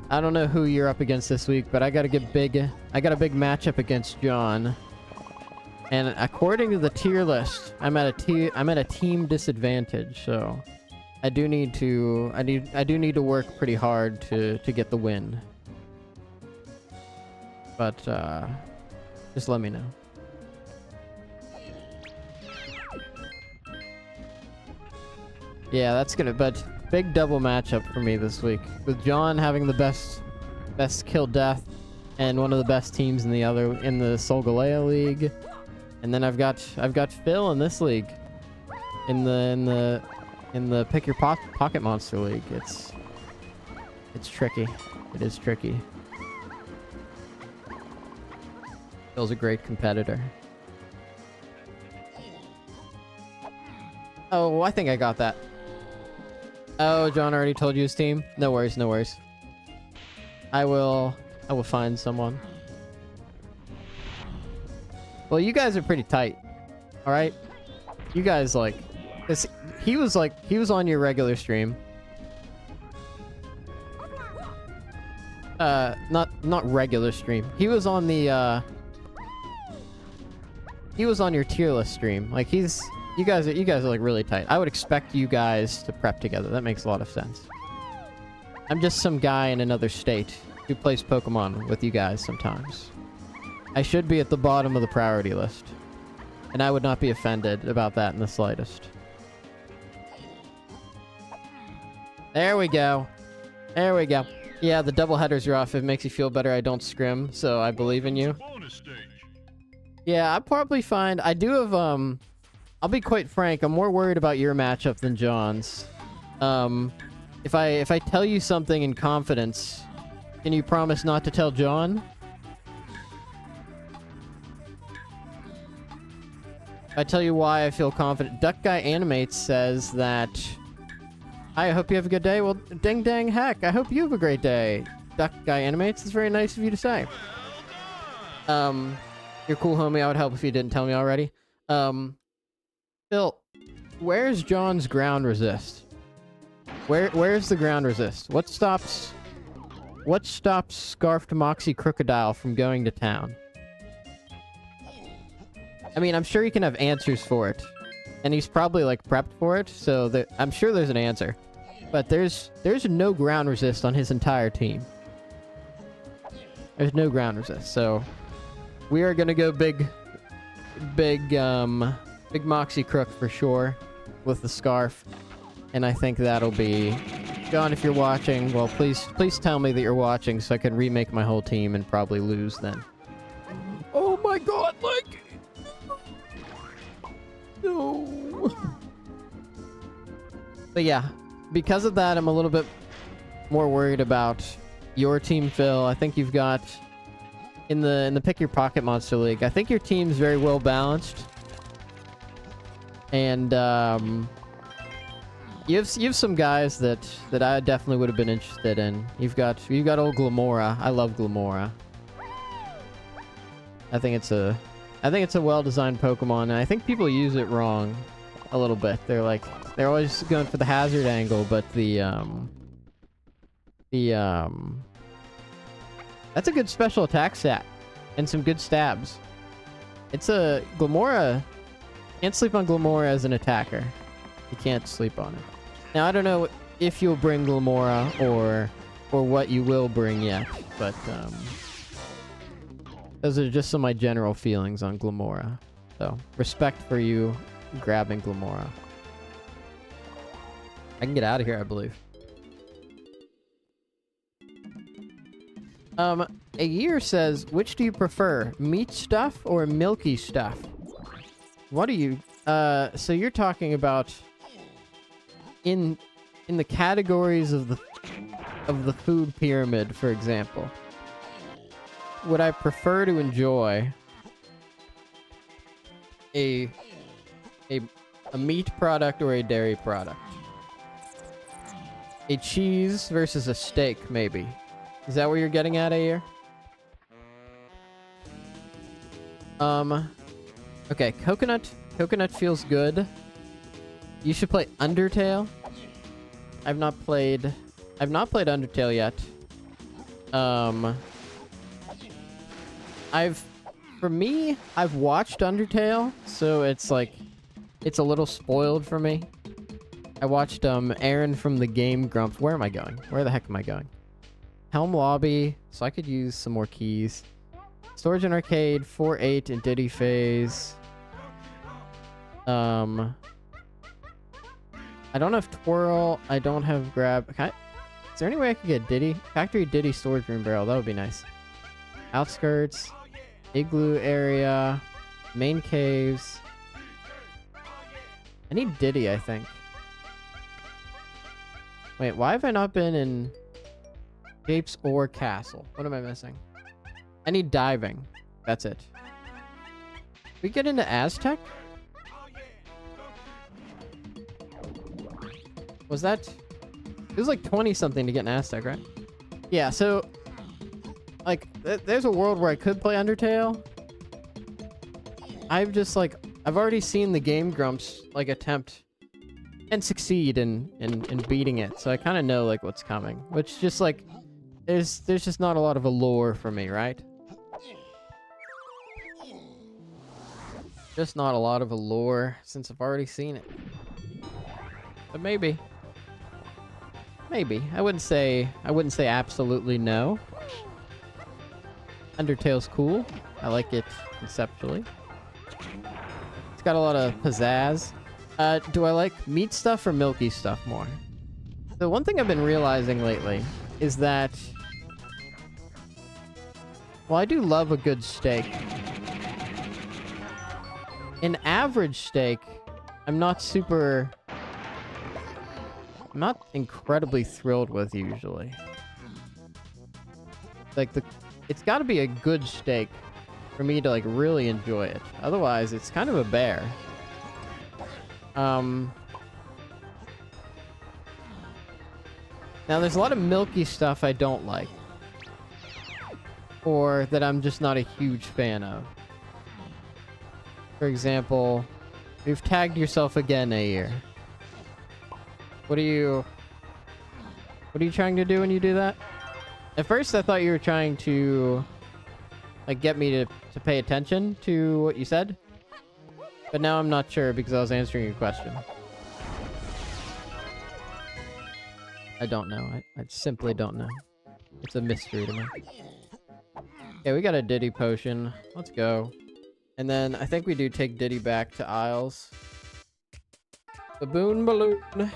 I don't know who you're up against this week, but I got a big matchup against John. And according to the tier list, I'm at a team disadvantage, so I do need to work pretty hard to get the win. But just let me know. Yeah, that's gonna, but big double matchup for me this week, with John having the best kill death and one of the best teams in the Solgaleo League, and then I've got Phil in this league, in the Pick Your Pocket Monster League. It's tricky. It is tricky. Phil's a great competitor. Oh, I think I got that. Oh, John already told you his team? No worries, no worries. I will find someone. Well, you guys are pretty tight. Alright? You guys, like... He was on your regular stream. Not regular stream. He was on the, he was on your tier list stream. Like, you guys are like really tight. I would expect you guys to prep together. That makes a lot of sense. I'm just some guy in another state who plays Pokemon with you guys sometimes. I should be at the bottom of the priority list. And I would not be offended about that in the slightest. There we go. There we go. Yeah, the double header's rough. It makes you feel better. I don't scrim, so I believe in you. Yeah, I'll probably find... I do have, I'll be quite frank. I'm more worried about your matchup than John's. If I tell you something in confidence, can you promise not to tell John? If I tell you why I feel confident... Duck Guy Animates says that... I hope you have a good day. Well, ding dang heck. I hope you have a great day. Duck Guy Animates. It's very nice of you to say. You're cool, homie. I would help if you didn't tell me already. Phil, where's John's ground resist? Where's the ground resist? What stops Scarfed Moxie Crocodile from going to town? I mean, I'm sure he can have answers for it. And he's probably, like, prepped for it, so I'm sure there's an answer. But there's no ground resist on his entire team. There's no ground resist, so... We are gonna go big Moxie Crook for sure. With the Scarf. And I think that'll be... John, if you're watching, well, please tell me that you're watching so I can remake my whole team and probably lose then. Oh my god, like... No. But yeah, because of that, I'm a little bit more worried about your team, Phil. I think you've got in the Pick Your Pocket Monster League. I think your team's very well balanced, and you have some guys that I definitely would have been interested in. You've got old Glamora. I love Glamora. I think it's a well-designed Pokemon, and I think people use it wrong a little bit. They're always going for the hazard angle, but that's a good special attack stat and some good stabs. It's a Glamora. Can't sleep on Glamora as an attacker. You can't sleep on it. Now I don't know if you'll bring Glamora or what you will bring yet, but those are just some of my general feelings on Glamora. So, respect for you grabbing Glamora. I can get out of here, I believe. A year says, which do you prefer? Meat stuff or milky stuff? What are you... so you're talking about... In the categories of the food pyramid, for example. Would I prefer to enjoy a meat product or a dairy product? A cheese versus a steak, maybe. Is that what you're getting at here? Okay, coconut feels good. You should play Undertale. I've not played Undertale yet. I've watched Undertale, so it's like, it's a little spoiled for me. I watched, Aaron from the Game Grumps. Where am I going? Where the heck am I going? Helm Lobby, so I could use some more keys. Storage and Arcade, 4-8 and Diddy Phase. I don't have Twirl. I don't have Grab. Is there any way I could get Diddy? Factory Diddy Storage Room Barrel. That would be nice. Outskirts. Igloo area. Main caves. I need Diddy, I think. Wait, why have I not been in... Japes or castle. What am I missing? I need diving. That's it. We get into Aztec? Was that... It was like 20 something to get an Aztec, right? Yeah, so... Like, there's a world where I could play Undertale. I've just like... I've already seen the Game Grumps, like, attempt... and succeed in beating it. So I kind of know, like, what's coming. Which just, like... There's just not a lot of allure for me, right? Just not a lot of allure since I've already seen it. But maybe. Maybe. I wouldn't say absolutely no. Undertale's cool. I like it conceptually. It's got a lot of pizzazz. Do I like meat stuff or milky stuff more? The one thing I've been realizing lately is that... Well, I do love a good steak. An average steak, I'm not incredibly thrilled with usually. Like it's got to be a good steak for me to like really enjoy it. Otherwise, it's kind of a bear. Now there's a lot of milky stuff I don't like. Or that I'm just not a huge fan of. For example, you've tagged yourself again, Ayer. What are you trying to do when you do that? At first I thought you were trying to like get me to pay attention to what you said. But now I'm not sure because I was answering your question. I don't know. I simply don't know. It's a mystery to me. Okay, we got a Diddy potion. Let's go. And then I think we do take Diddy back to Isles. Baboon balloon. Let's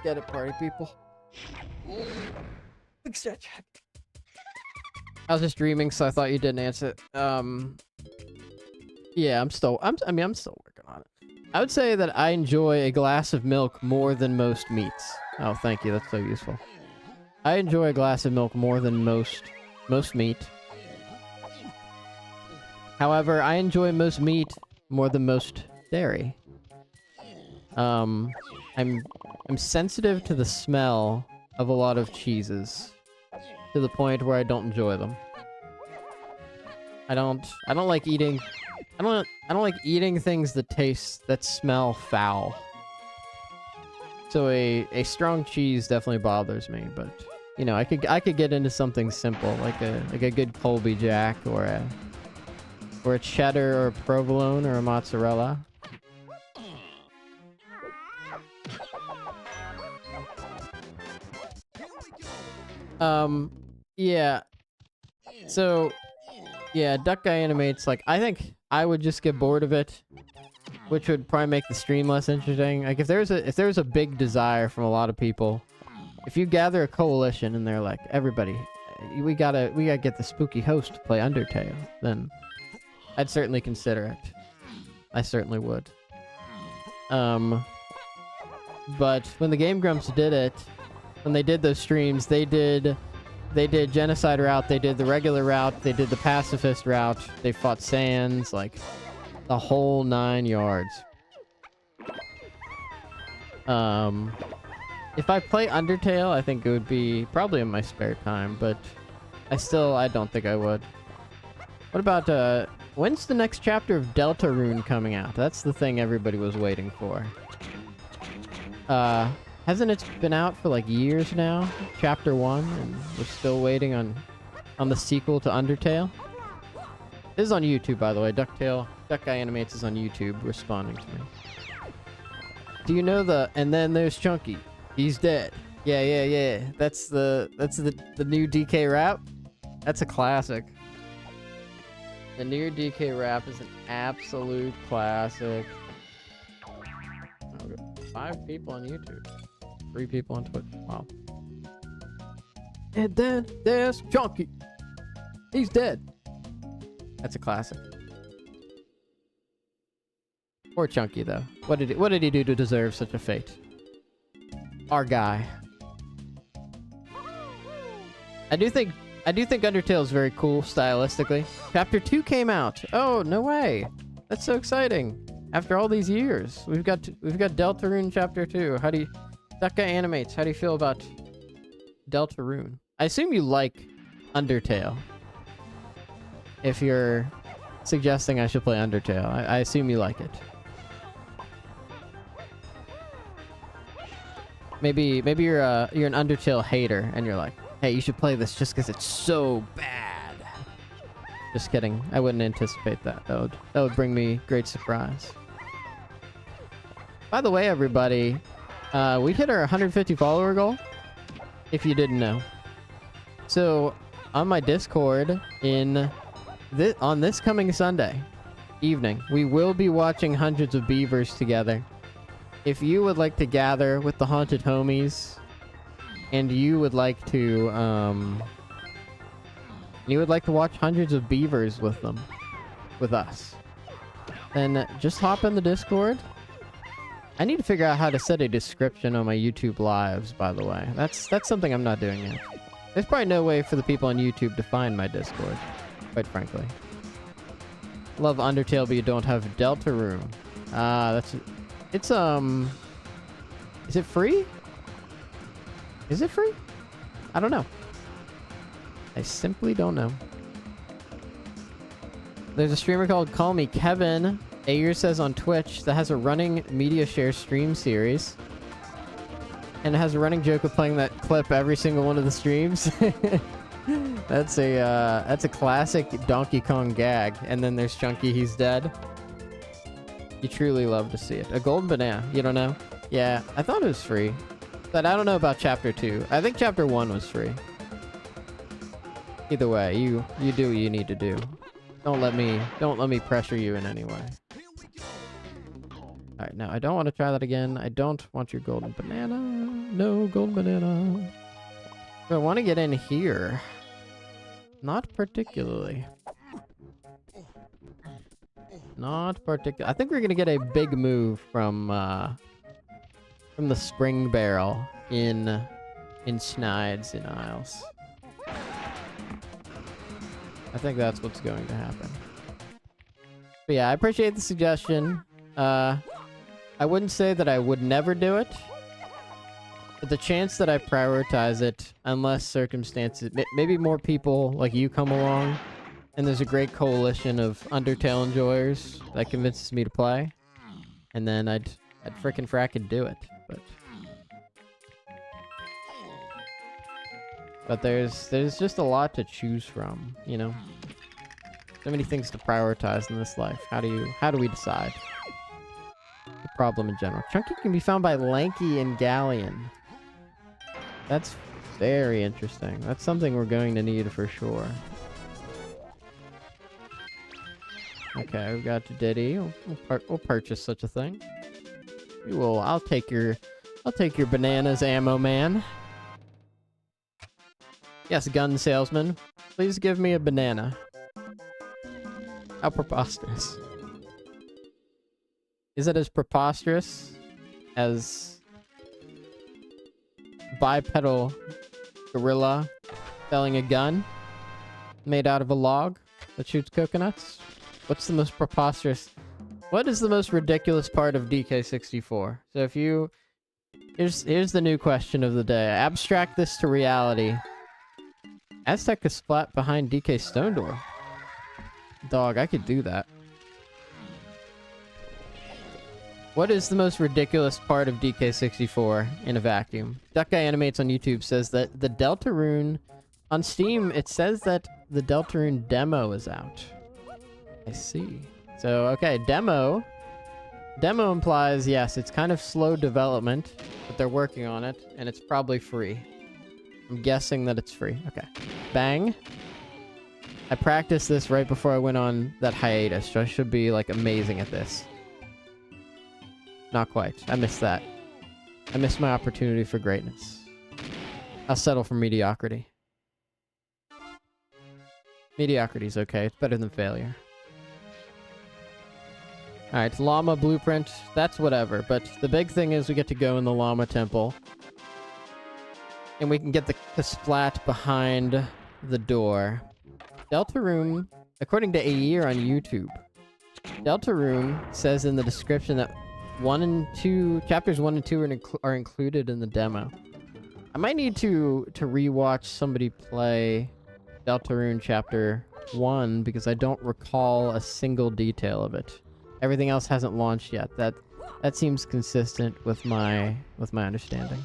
get it, party people. Big stretch. I was just dreaming, so I thought you didn't answer. Yeah, I'm still working on it. I would say that I enjoy a glass of milk more than most meats. Oh, thank you. That's so useful. I enjoy a glass of milk more than most meat. However, I enjoy most meat more than most dairy. I'm sensitive to the smell of a lot of cheeses to the point where I don't enjoy them. I don't like eating things that smell foul. So a strong cheese definitely bothers me, but you know, I could get into something simple like a good Colby Jack or a cheddar or a provolone or a mozzarella. Yeah. So, yeah, Duck Guy Animates, like, I think I would just get bored of it, which would probably make the stream less interesting. Like, if there's a big desire from a lot of people, if you gather a coalition and they're like, everybody, we gotta get the spooky host to play Undertale, then I'd certainly consider it. I certainly would. But when the Game Grumps did it, when they did those streams, they did Genocide route, they did the regular route, they did the pacifist route, they fought Sans, like, the whole 9 yards. If I play Undertale, I think it would be probably in my spare time, but I don't think I would. What about, when's the next chapter of Deltarune coming out? That's the thing everybody was waiting for. Hasn't it been out for like years now? Chapter 1, and we're still waiting on the sequel to Undertale. This is on YouTube, by the way. Duck Guy Animates is on YouTube responding to me. Do you know and then there's Chunky. He's dead. Yeah. That's the new DK rap. That's a classic. The new DK rap is an absolute classic. 5 people on YouTube. 3 people on Twitch. Wow. And then there's Chunky. He's dead. That's a classic. Poor Chunky, though. What did he do to deserve such a fate? Our guy. I do think Undertale is very cool stylistically. Chapter 2 came out. Oh, no way. That's so exciting. After all these years, we've got Deltarune Chapter 2. How do you Ducka Animates, how do you feel about Deltarune? I assume you like Undertale. If you're suggesting I should play Undertale, I assume you like it. Maybe you're an Undertale hater and you're like, hey, you should play this just because it's so bad. Just kidding. I wouldn't anticipate that. That would bring me great surprise. By the way, everybody, we hit our 150 follower goal. If you didn't know. So on my Discord on this coming Sunday evening, we will be watching Hundreds of Beavers together. If you would like to gather with the Haunted Homies, and you would like to watch Hundreds of Beavers with us, then just hop in the Discord. I need to figure out how to set a description on my YouTube lives, by the way. That's something I'm not doing yet. There's probably no way for the people on YouTube to find my Discord, quite frankly. Love Undertale, but you don't have Deltarune. Is it free? Is it free? I don't know. I simply don't know. There's a streamer called Call Me Kevin. Ayer says on Twitch that has a running media share stream series. And it has a running joke of playing that clip every single one of the streams. That's a classic Donkey Kong gag. And then there's Chunky, he's dead. You truly love to see it. A golden banana, you don't know? Yeah, I thought it was free. But I don't know about Chapter 2. I think Chapter 1 was free. Either way, you do what you need to do. Don't let me pressure you in any way. Alright, now I don't want to try that again. I don't want your golden banana. No golden banana. Do I want to get in here? Not particularly. Not particularly. I think we're gonna get a big move from the spring barrel in Snides in Isles. I think that's what's going to happen. But yeah, I appreciate the suggestion. I wouldn't say that I would never do it, but the chance that I prioritize it, unless circumstances, maybe more people like you come along, and there's a great coalition of Undertale enjoyers that convinces me to play, and then I'd frickin' frackin' do it. But there's just a lot to choose from, you know? So many things to prioritize in this life. How do we decide? The problem in general. Chunky can be found by Lanky and Galleon. That's very interesting. That's something we're going to need for sure. Okay, we've got Diddy. We'll purchase such a thing. We will. I'll take your bananas, ammo man. Yes, gun salesman. Please give me a banana. How preposterous. Is it as preposterous as bipedal gorilla selling a gun made out of a log that shoots coconuts? What's the most preposterous? What is the most ridiculous part of DK64? So if you... Here's the new question of the day. Abstract this to reality. Aztec is splat behind DK Stone Door. Dog, I could do that. What is the most ridiculous part of DK64 in a vacuum? Duck Guy Animates on YouTube says that the Deltarune... On Steam, it says that the Deltarune demo is out. I see. So, okay, demo. Demo implies, yes, it's kind of slow development, but they're working on it, and it's probably free. I'm guessing that it's free. Okay. Bang. I practiced this right before I went on that hiatus, so I should be, like, amazing at this. Not quite. I missed that. I missed my opportunity for greatness. I'll settle for mediocrity. Mediocrity's okay. It's better than failure. Alright, llama blueprint. That's whatever, but the big thing is we get to go in the llama temple. And we can get the splat behind the door. Deltarune, according to AE on YouTube, Deltarune says in the description that chapters 1 and 2 are included in the demo. I might need to rewatch somebody play Deltarune chapter 1 because I don't recall a single detail of it. Everything else hasn't launched yet. That seems consistent with my understanding.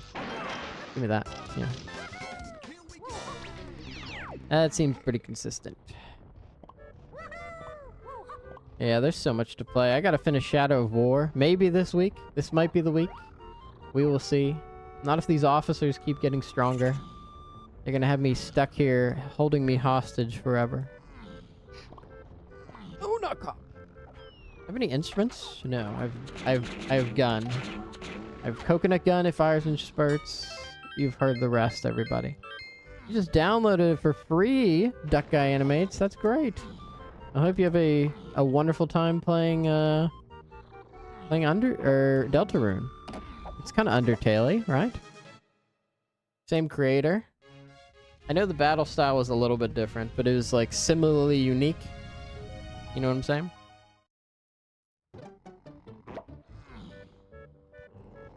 Give me that. Yeah. That seems pretty consistent. Yeah, there's so much to play. I gotta finish Shadow of War. Maybe this week. This might be the week. We will see. Not if these officers keep getting stronger. They're gonna have me stuck here, holding me hostage forever. Oh, not caught. Have any instruments? No, I have gun. I have coconut gun. It fires in spurts. You've heard the rest, everybody. You just downloaded it for free, Duck Guy Animates. That's great. I hope you have a wonderful time playing Deltarune. It's kind of Undertale-y, right? Same creator. I know the battle style was a little bit different, but it was like similarly unique. You know what I'm saying?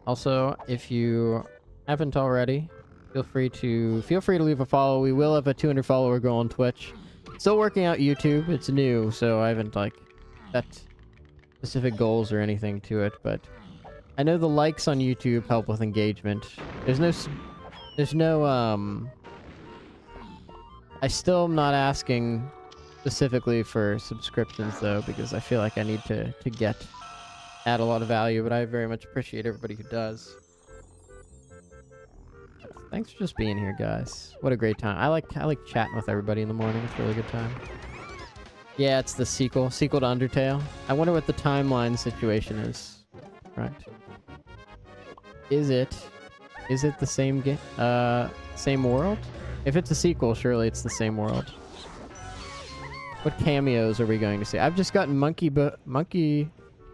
Also, if you haven't already, feel free to leave a follow. We will have a 200 follower goal on Twitch. Still working out YouTube. It's new, so I haven't like set specific goals or anything to it, but I know the likes on YouTube help with engagement. There's no I still am not asking specifically for subscriptions though, because I feel like I need to add a lot of value, but I very much appreciate everybody who does. Thanks for just being here, guys. What a great time. I like chatting with everybody in the morning. It's a really good time. Yeah, it's the sequel to Undertale. I wonder what the timeline situation is. Right. Is it the same game? Same world? If it's a sequel, surely it's the same world. What cameos are we going to see? I've just gotten Mini Monkey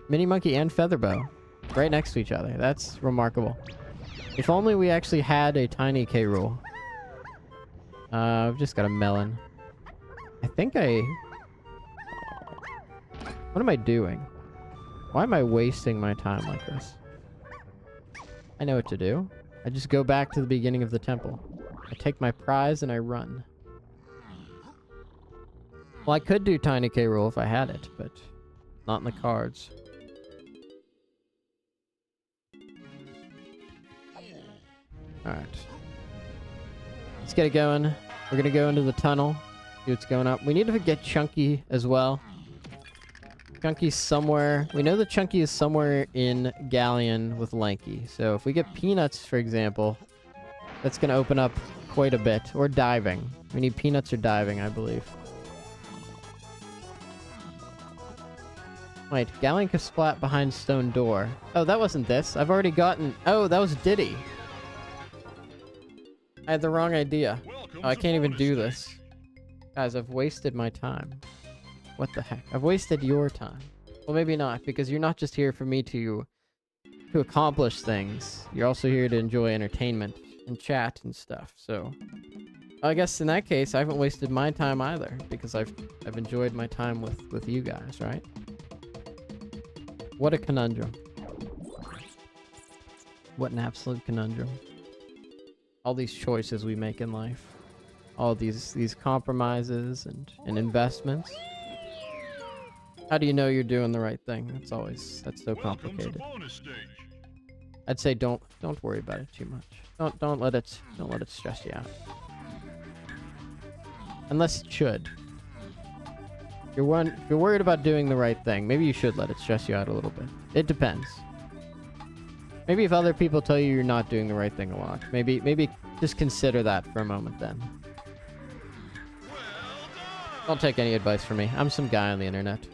and Featherbow right next to each other. That's remarkable. If only we actually had a tiny K. Rool. I've just got a melon. What am I doing? Why am I wasting my time like this? I know what to do. I just go back to the beginning of the temple. I take my prize and I run. Well, I could do tiny K. Rool if I had it, but not in the cards. Alright. Let's get it going. We're gonna go into the tunnel. See what's going up. We need to get Chunky as well. Chunky's somewhere. We know that Chunky is somewhere in Galleon with Lanky. So if we get Peanuts, for example, that's gonna open up quite a bit. Or diving. We need Peanuts or diving, I believe. Wait, Galleon can splat behind stone door. Oh, that wasn't this. I've already gotten... Oh, that was Diddy. I had the wrong idea. Oh, I can't even do this. Guys, I've wasted my time. What the heck? I've wasted your time. Well, maybe not, because you're not just here for me to accomplish things. You're also here to enjoy entertainment and chat and stuff. So, I guess in that case, I haven't wasted my time either, because I've enjoyed my time with you guys, right? What a conundrum. What an absolute conundrum. All these choices we make in life. All these compromises and investments. How do you know you're doing the right thing? That's so complicated. I'd say don't worry about it too much. Don't let it stress you out. Unless it should. If you're worried about doing the right thing, maybe you should let it stress you out a little bit. It depends. Maybe if other people tell you you're not doing the right thing a lot, maybe just consider that for a moment then. Don't take any advice from me. I'm some guy on the internet.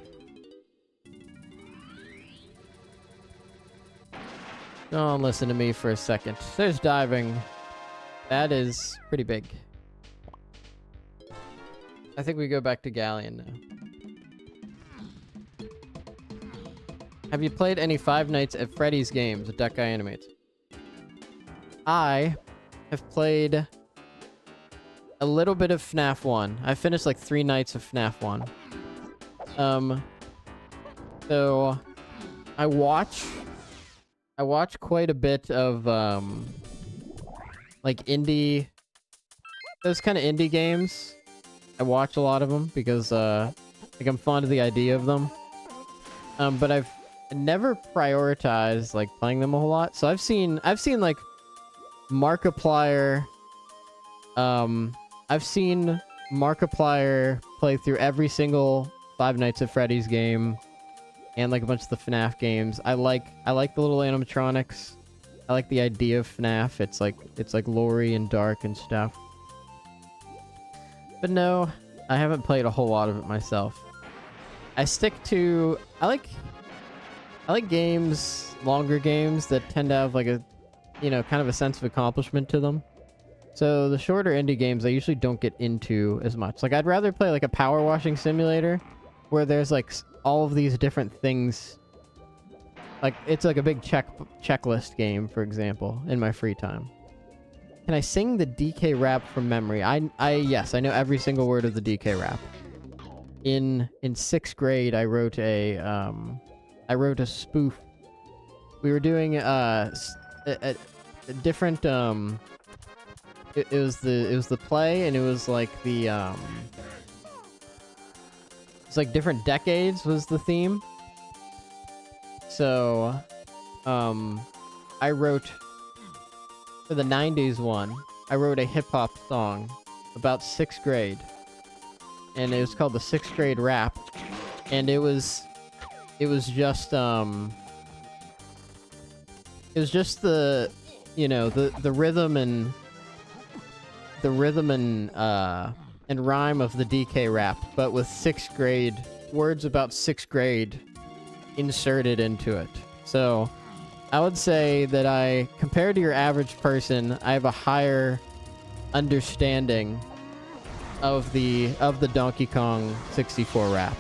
Don't listen to me for a second. There's diving. That is pretty big. I think we go back to Galleon now. Have you played any Five Nights at Freddy's games at Duck Guy Animates? I have played a little bit of FNAF 1. I finished like 3 nights of FNAF 1. So I watch quite a bit of like those kind of indie games. I watch a lot of them because like I'm fond of the idea of them. But I've never prioritized like playing them a whole lot. So I've seen like Markiplier. I've seen Markiplier play through every single Five Nights at Freddy's game, and like a bunch of the FNAF games. I like the little animatronics. I like the idea of FNAF. It's like Lori and dark and stuff. But no, I haven't played a whole lot of it myself. I like games, longer games that tend to have like a, you know, kind of a sense of accomplishment to them. So the shorter indie games I usually don't get into as much. Like I'd rather play like a power washing simulator where there's like all of these different things. Like it's like a big checklist game, for example, in my free time. Can I sing the DK rap from memory? Yes, I know every single word of the DK rap. In 6th grade, I wrote a spoof. We were doing a different it was the play, and it was like the it's like different decades was the theme. So I wrote for the 90s one, I wrote a hip-hop song about 6th grade, and it was called the 6th grade rap, and it was just the, you know, the rhythm and rhyme of the DK rap, but with 6th grade words about 6th grade inserted into it. So I would say that compared to your average person, I have a higher understanding of the Donkey Kong 64 rap.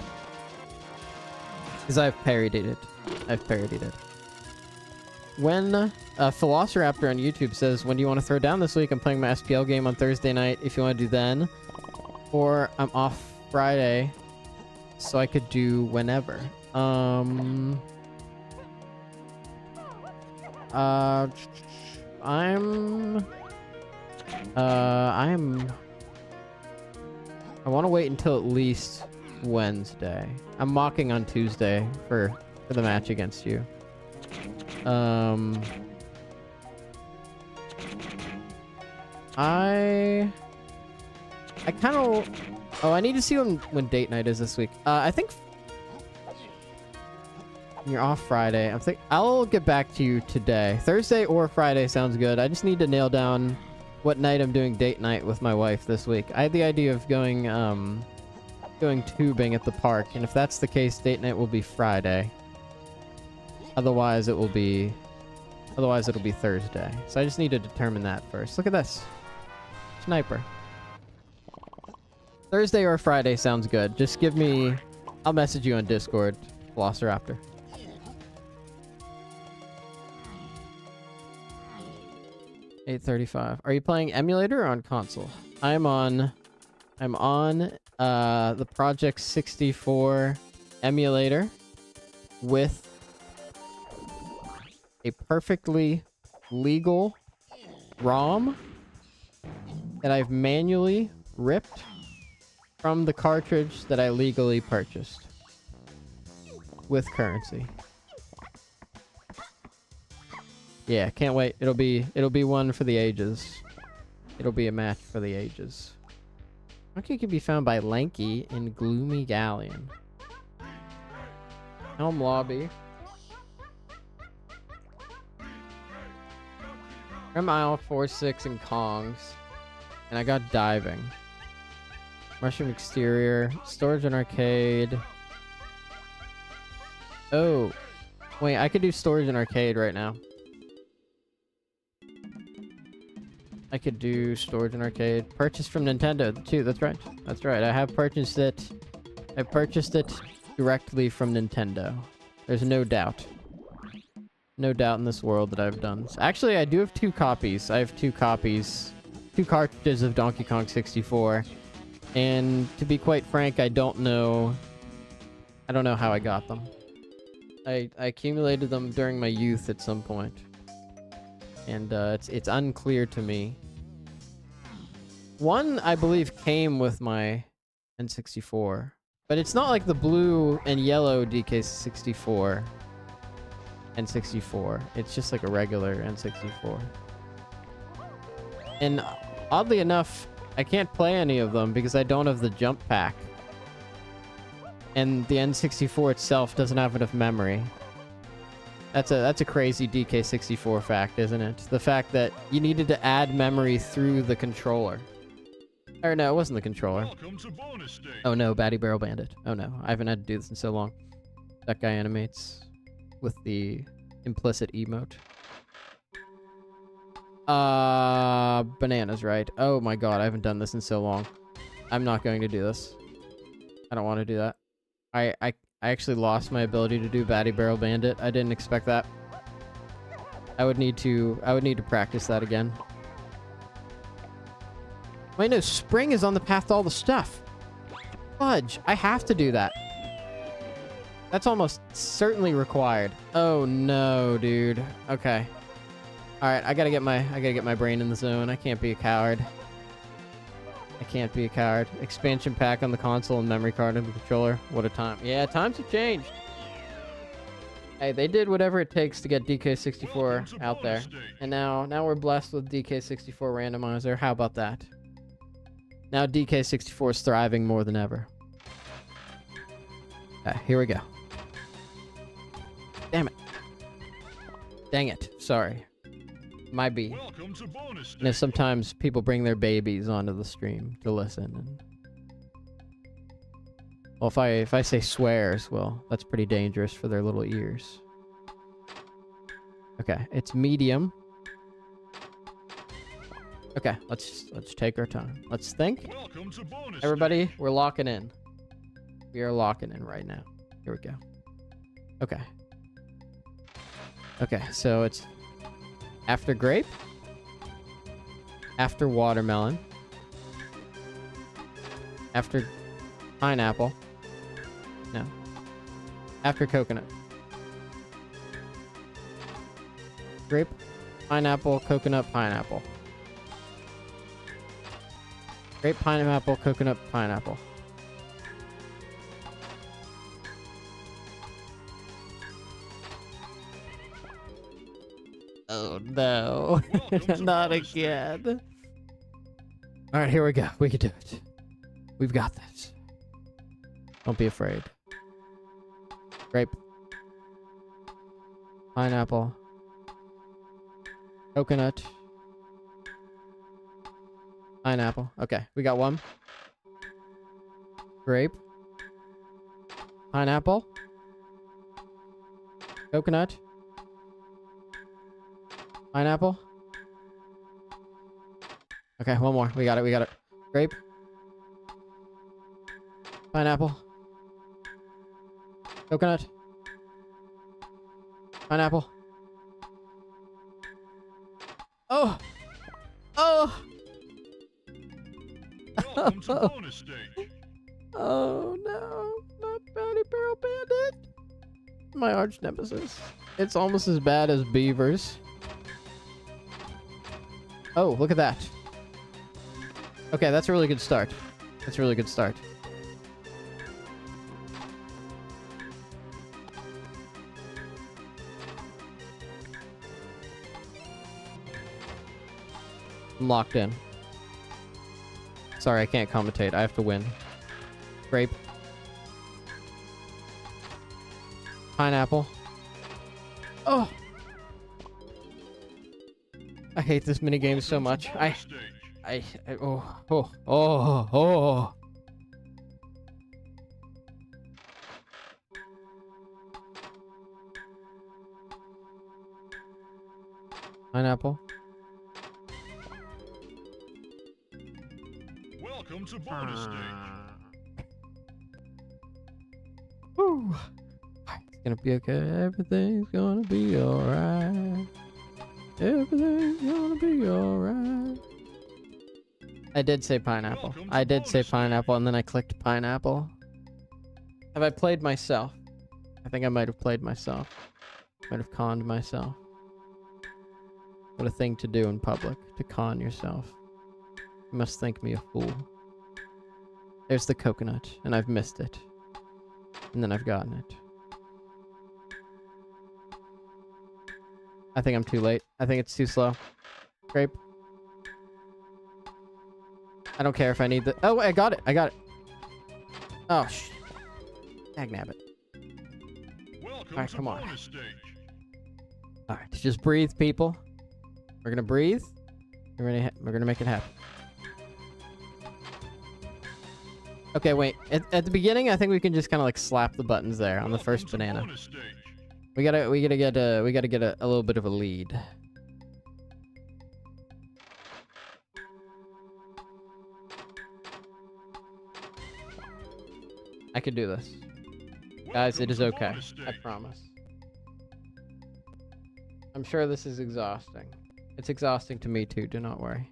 Because I've parodied it. When Velociraptor on YouTube says, when do you want to throw down this week? I'm playing my SPL game on Thursday night, if you want to do then. Or I'm off Friday, so I could do whenever. I want to wait until at least Wednesday. I'm mocking on Tuesday for the match against you. I kind of... Oh, I need to see when date night is this week. I think... You're off Friday. I'll get back to you today. Thursday or Friday sounds good. I just need to nail down what night I'm doing date night with my wife this week. I had the idea of going tubing at the park, and if that's the case, date night will be Friday. Otherwise, it'll be Thursday. So I just need to determine that first. Look at this. Sniper. Thursday or Friday sounds good. Just give me... I'll message you on Discord, Velociraptor. $8:35. Are you playing emulator or on console? I'm on the Project 64 emulator with a perfectly legal ROM that I've manually ripped from the cartridge that I legally purchased with currency. Yeah, can't wait. It'll be one for the ages. It'll be a match for the ages. Monkey can be found by Lanky in Gloomy Galleon. Helm Lobby. I'm aisle 4-6 in Kongs. And I got diving. Mushroom exterior. Storage and arcade. Oh. Wait, I could do storage and arcade right now. I could do storage and arcade. Purchased from Nintendo too. That's right. That's right. I have purchased it. I purchased it directly from Nintendo. There's no doubt. No doubt in this world that I've done this. Actually, I do have 2 copies. I have 2 copies. 2 cartridges of Donkey Kong 64. And to be quite frank, I don't know how I got them. I accumulated them during my youth at some point. And it's unclear to me. One, I believe, came with my N64. But it's not like the blue and yellow DK64 N64. It's just like a regular N64. And oddly enough, I can't play any of them because I don't have the jump pack. And the N64 itself doesn't have enough memory. That's a crazy DK64 fact, isn't it? The fact that you needed to add memory through the controller. Or no, it wasn't the controller. Oh no, Batty Barrel Bandit. Oh no, I haven't had to do this in so long. That guy animates with the implicit emote. Bananas, right? Oh my god, I haven't done this in so long. I'm not going to do this. I don't want to do that. I actually lost my ability to do Batty Barrel Bandit. I didn't expect that. I would need to practice that again. Wait, no, spring is on the path to all the stuff. Fudge, I have to do that. That's almost certainly required. Oh no, dude. Okay. Alright, I gotta get my brain in the zone. I can't be a coward. I can't be a coward. Expansion pack on the console and memory card on the controller. What a time. Yeah, times have changed. Hey, they did whatever it takes to get DK64 out there. And now we're blessed with DK64 Randomizer. How about that? Now DK64 is thriving more than ever. Okay, here we go. Damn it. Dang it. Sorry. My B. You know, sometimes people bring their babies onto the stream to listen. And... well, if I say swears, well, that's pretty dangerous for their little ears. Okay, it's medium. Okay, let's take our time. Let's think. Everybody, we're locking in. We are locking in right now. Here we go. Okay. Okay, so it's after grape, after watermelon, after pineapple, no, after coconut. Grape, pineapple, coconut, pineapple. Grape, pineapple, coconut, pineapple. Oh no, not again. Alright, here we go. We can do it. We've got this. Don't be afraid. Grape. Pineapple. Coconut. Pineapple. Okay, we got one. Grape. Pineapple. Coconut. Pineapple. Okay, one more. We got it. Grape. Pineapple. Coconut. Pineapple. Oh! Oh! Welcome to bonus stage. Oh no, not Batty Barrel Bandit. My arch nemesis. It's almost as bad as beavers. Oh, look at that. Okay, that's a really good start. That's a really good start. I'm locked in. Sorry, I can't commentate. I have to win. Grape. Pineapple. Oh! I hate this minigame so much. Oh. Pineapple. Welcome to bonus stage. Woo! Alright, gonna be okay. Everything's gonna be alright. Everything's gonna be alright. I did say pineapple. Welcome to I did say bonus stage. pineapple, and then I clicked pineapple. Have I played myself? I think I might have played myself. Might have conned myself. What a thing to do in public, to con yourself. You must think me a fool. There's the coconut, and I've missed it. And then I've gotten it. I think I'm too late. I think it's too slow. Grape. I don't care if I need the... Oh, I got it. I got it. Oh, sh... Dagnabbit. Welcome Alright, to come on. bonus stage. Alright, just breathe, people. We're gonna breathe. We're gonna make it happen. Okay, wait. At the beginning, I think we can just kind of like slap the buttons there on the first Welcome to banana. bonus stage. We gotta get a little bit of a lead. I can do this. Guys, it Welcome is to okay. bonus I stage. promise. I'm sure this is exhausting. It's exhausting to me too, do not worry.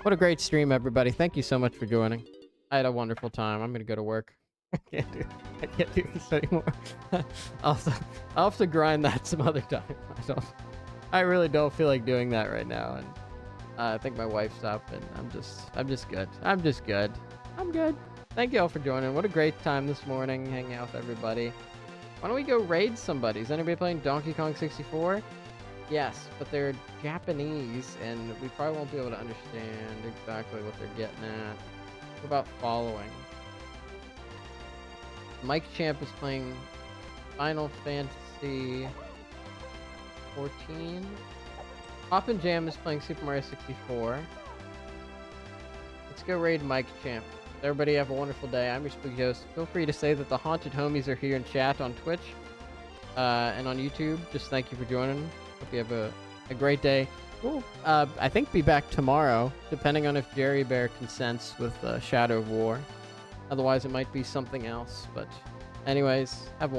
What a great stream, everybody. Thank you so much for joining. I had a wonderful time. I'm gonna go to work. I can't do this anymore. I'll have to grind that some other time. I really don't feel like doing that right now, and I think my wife's up, and I'm just good. I'm good. Thank you all for joining. What a great time this morning, hanging out with everybody. Why don't we go raid somebody? Is anybody playing Donkey Kong 64? Yes, but they're Japanese, and we probably won't be able to understand exactly what they're getting at. What about following? Mike Champ is playing Final Fantasy 14. Hoppin' Jam is playing Super Mario 64. Let's go raid Mike Champ. Everybody have a wonderful day. I'm your spooky host. Feel free to say that the haunted homies are here in chat on Twitch and on YouTube. Just thank you for joining. Hope you have a great day. We'll, I think, be back tomorrow, depending on if Jerry Bear consents with Shadow of War. Otherwise, it might be something else. But anyways, have a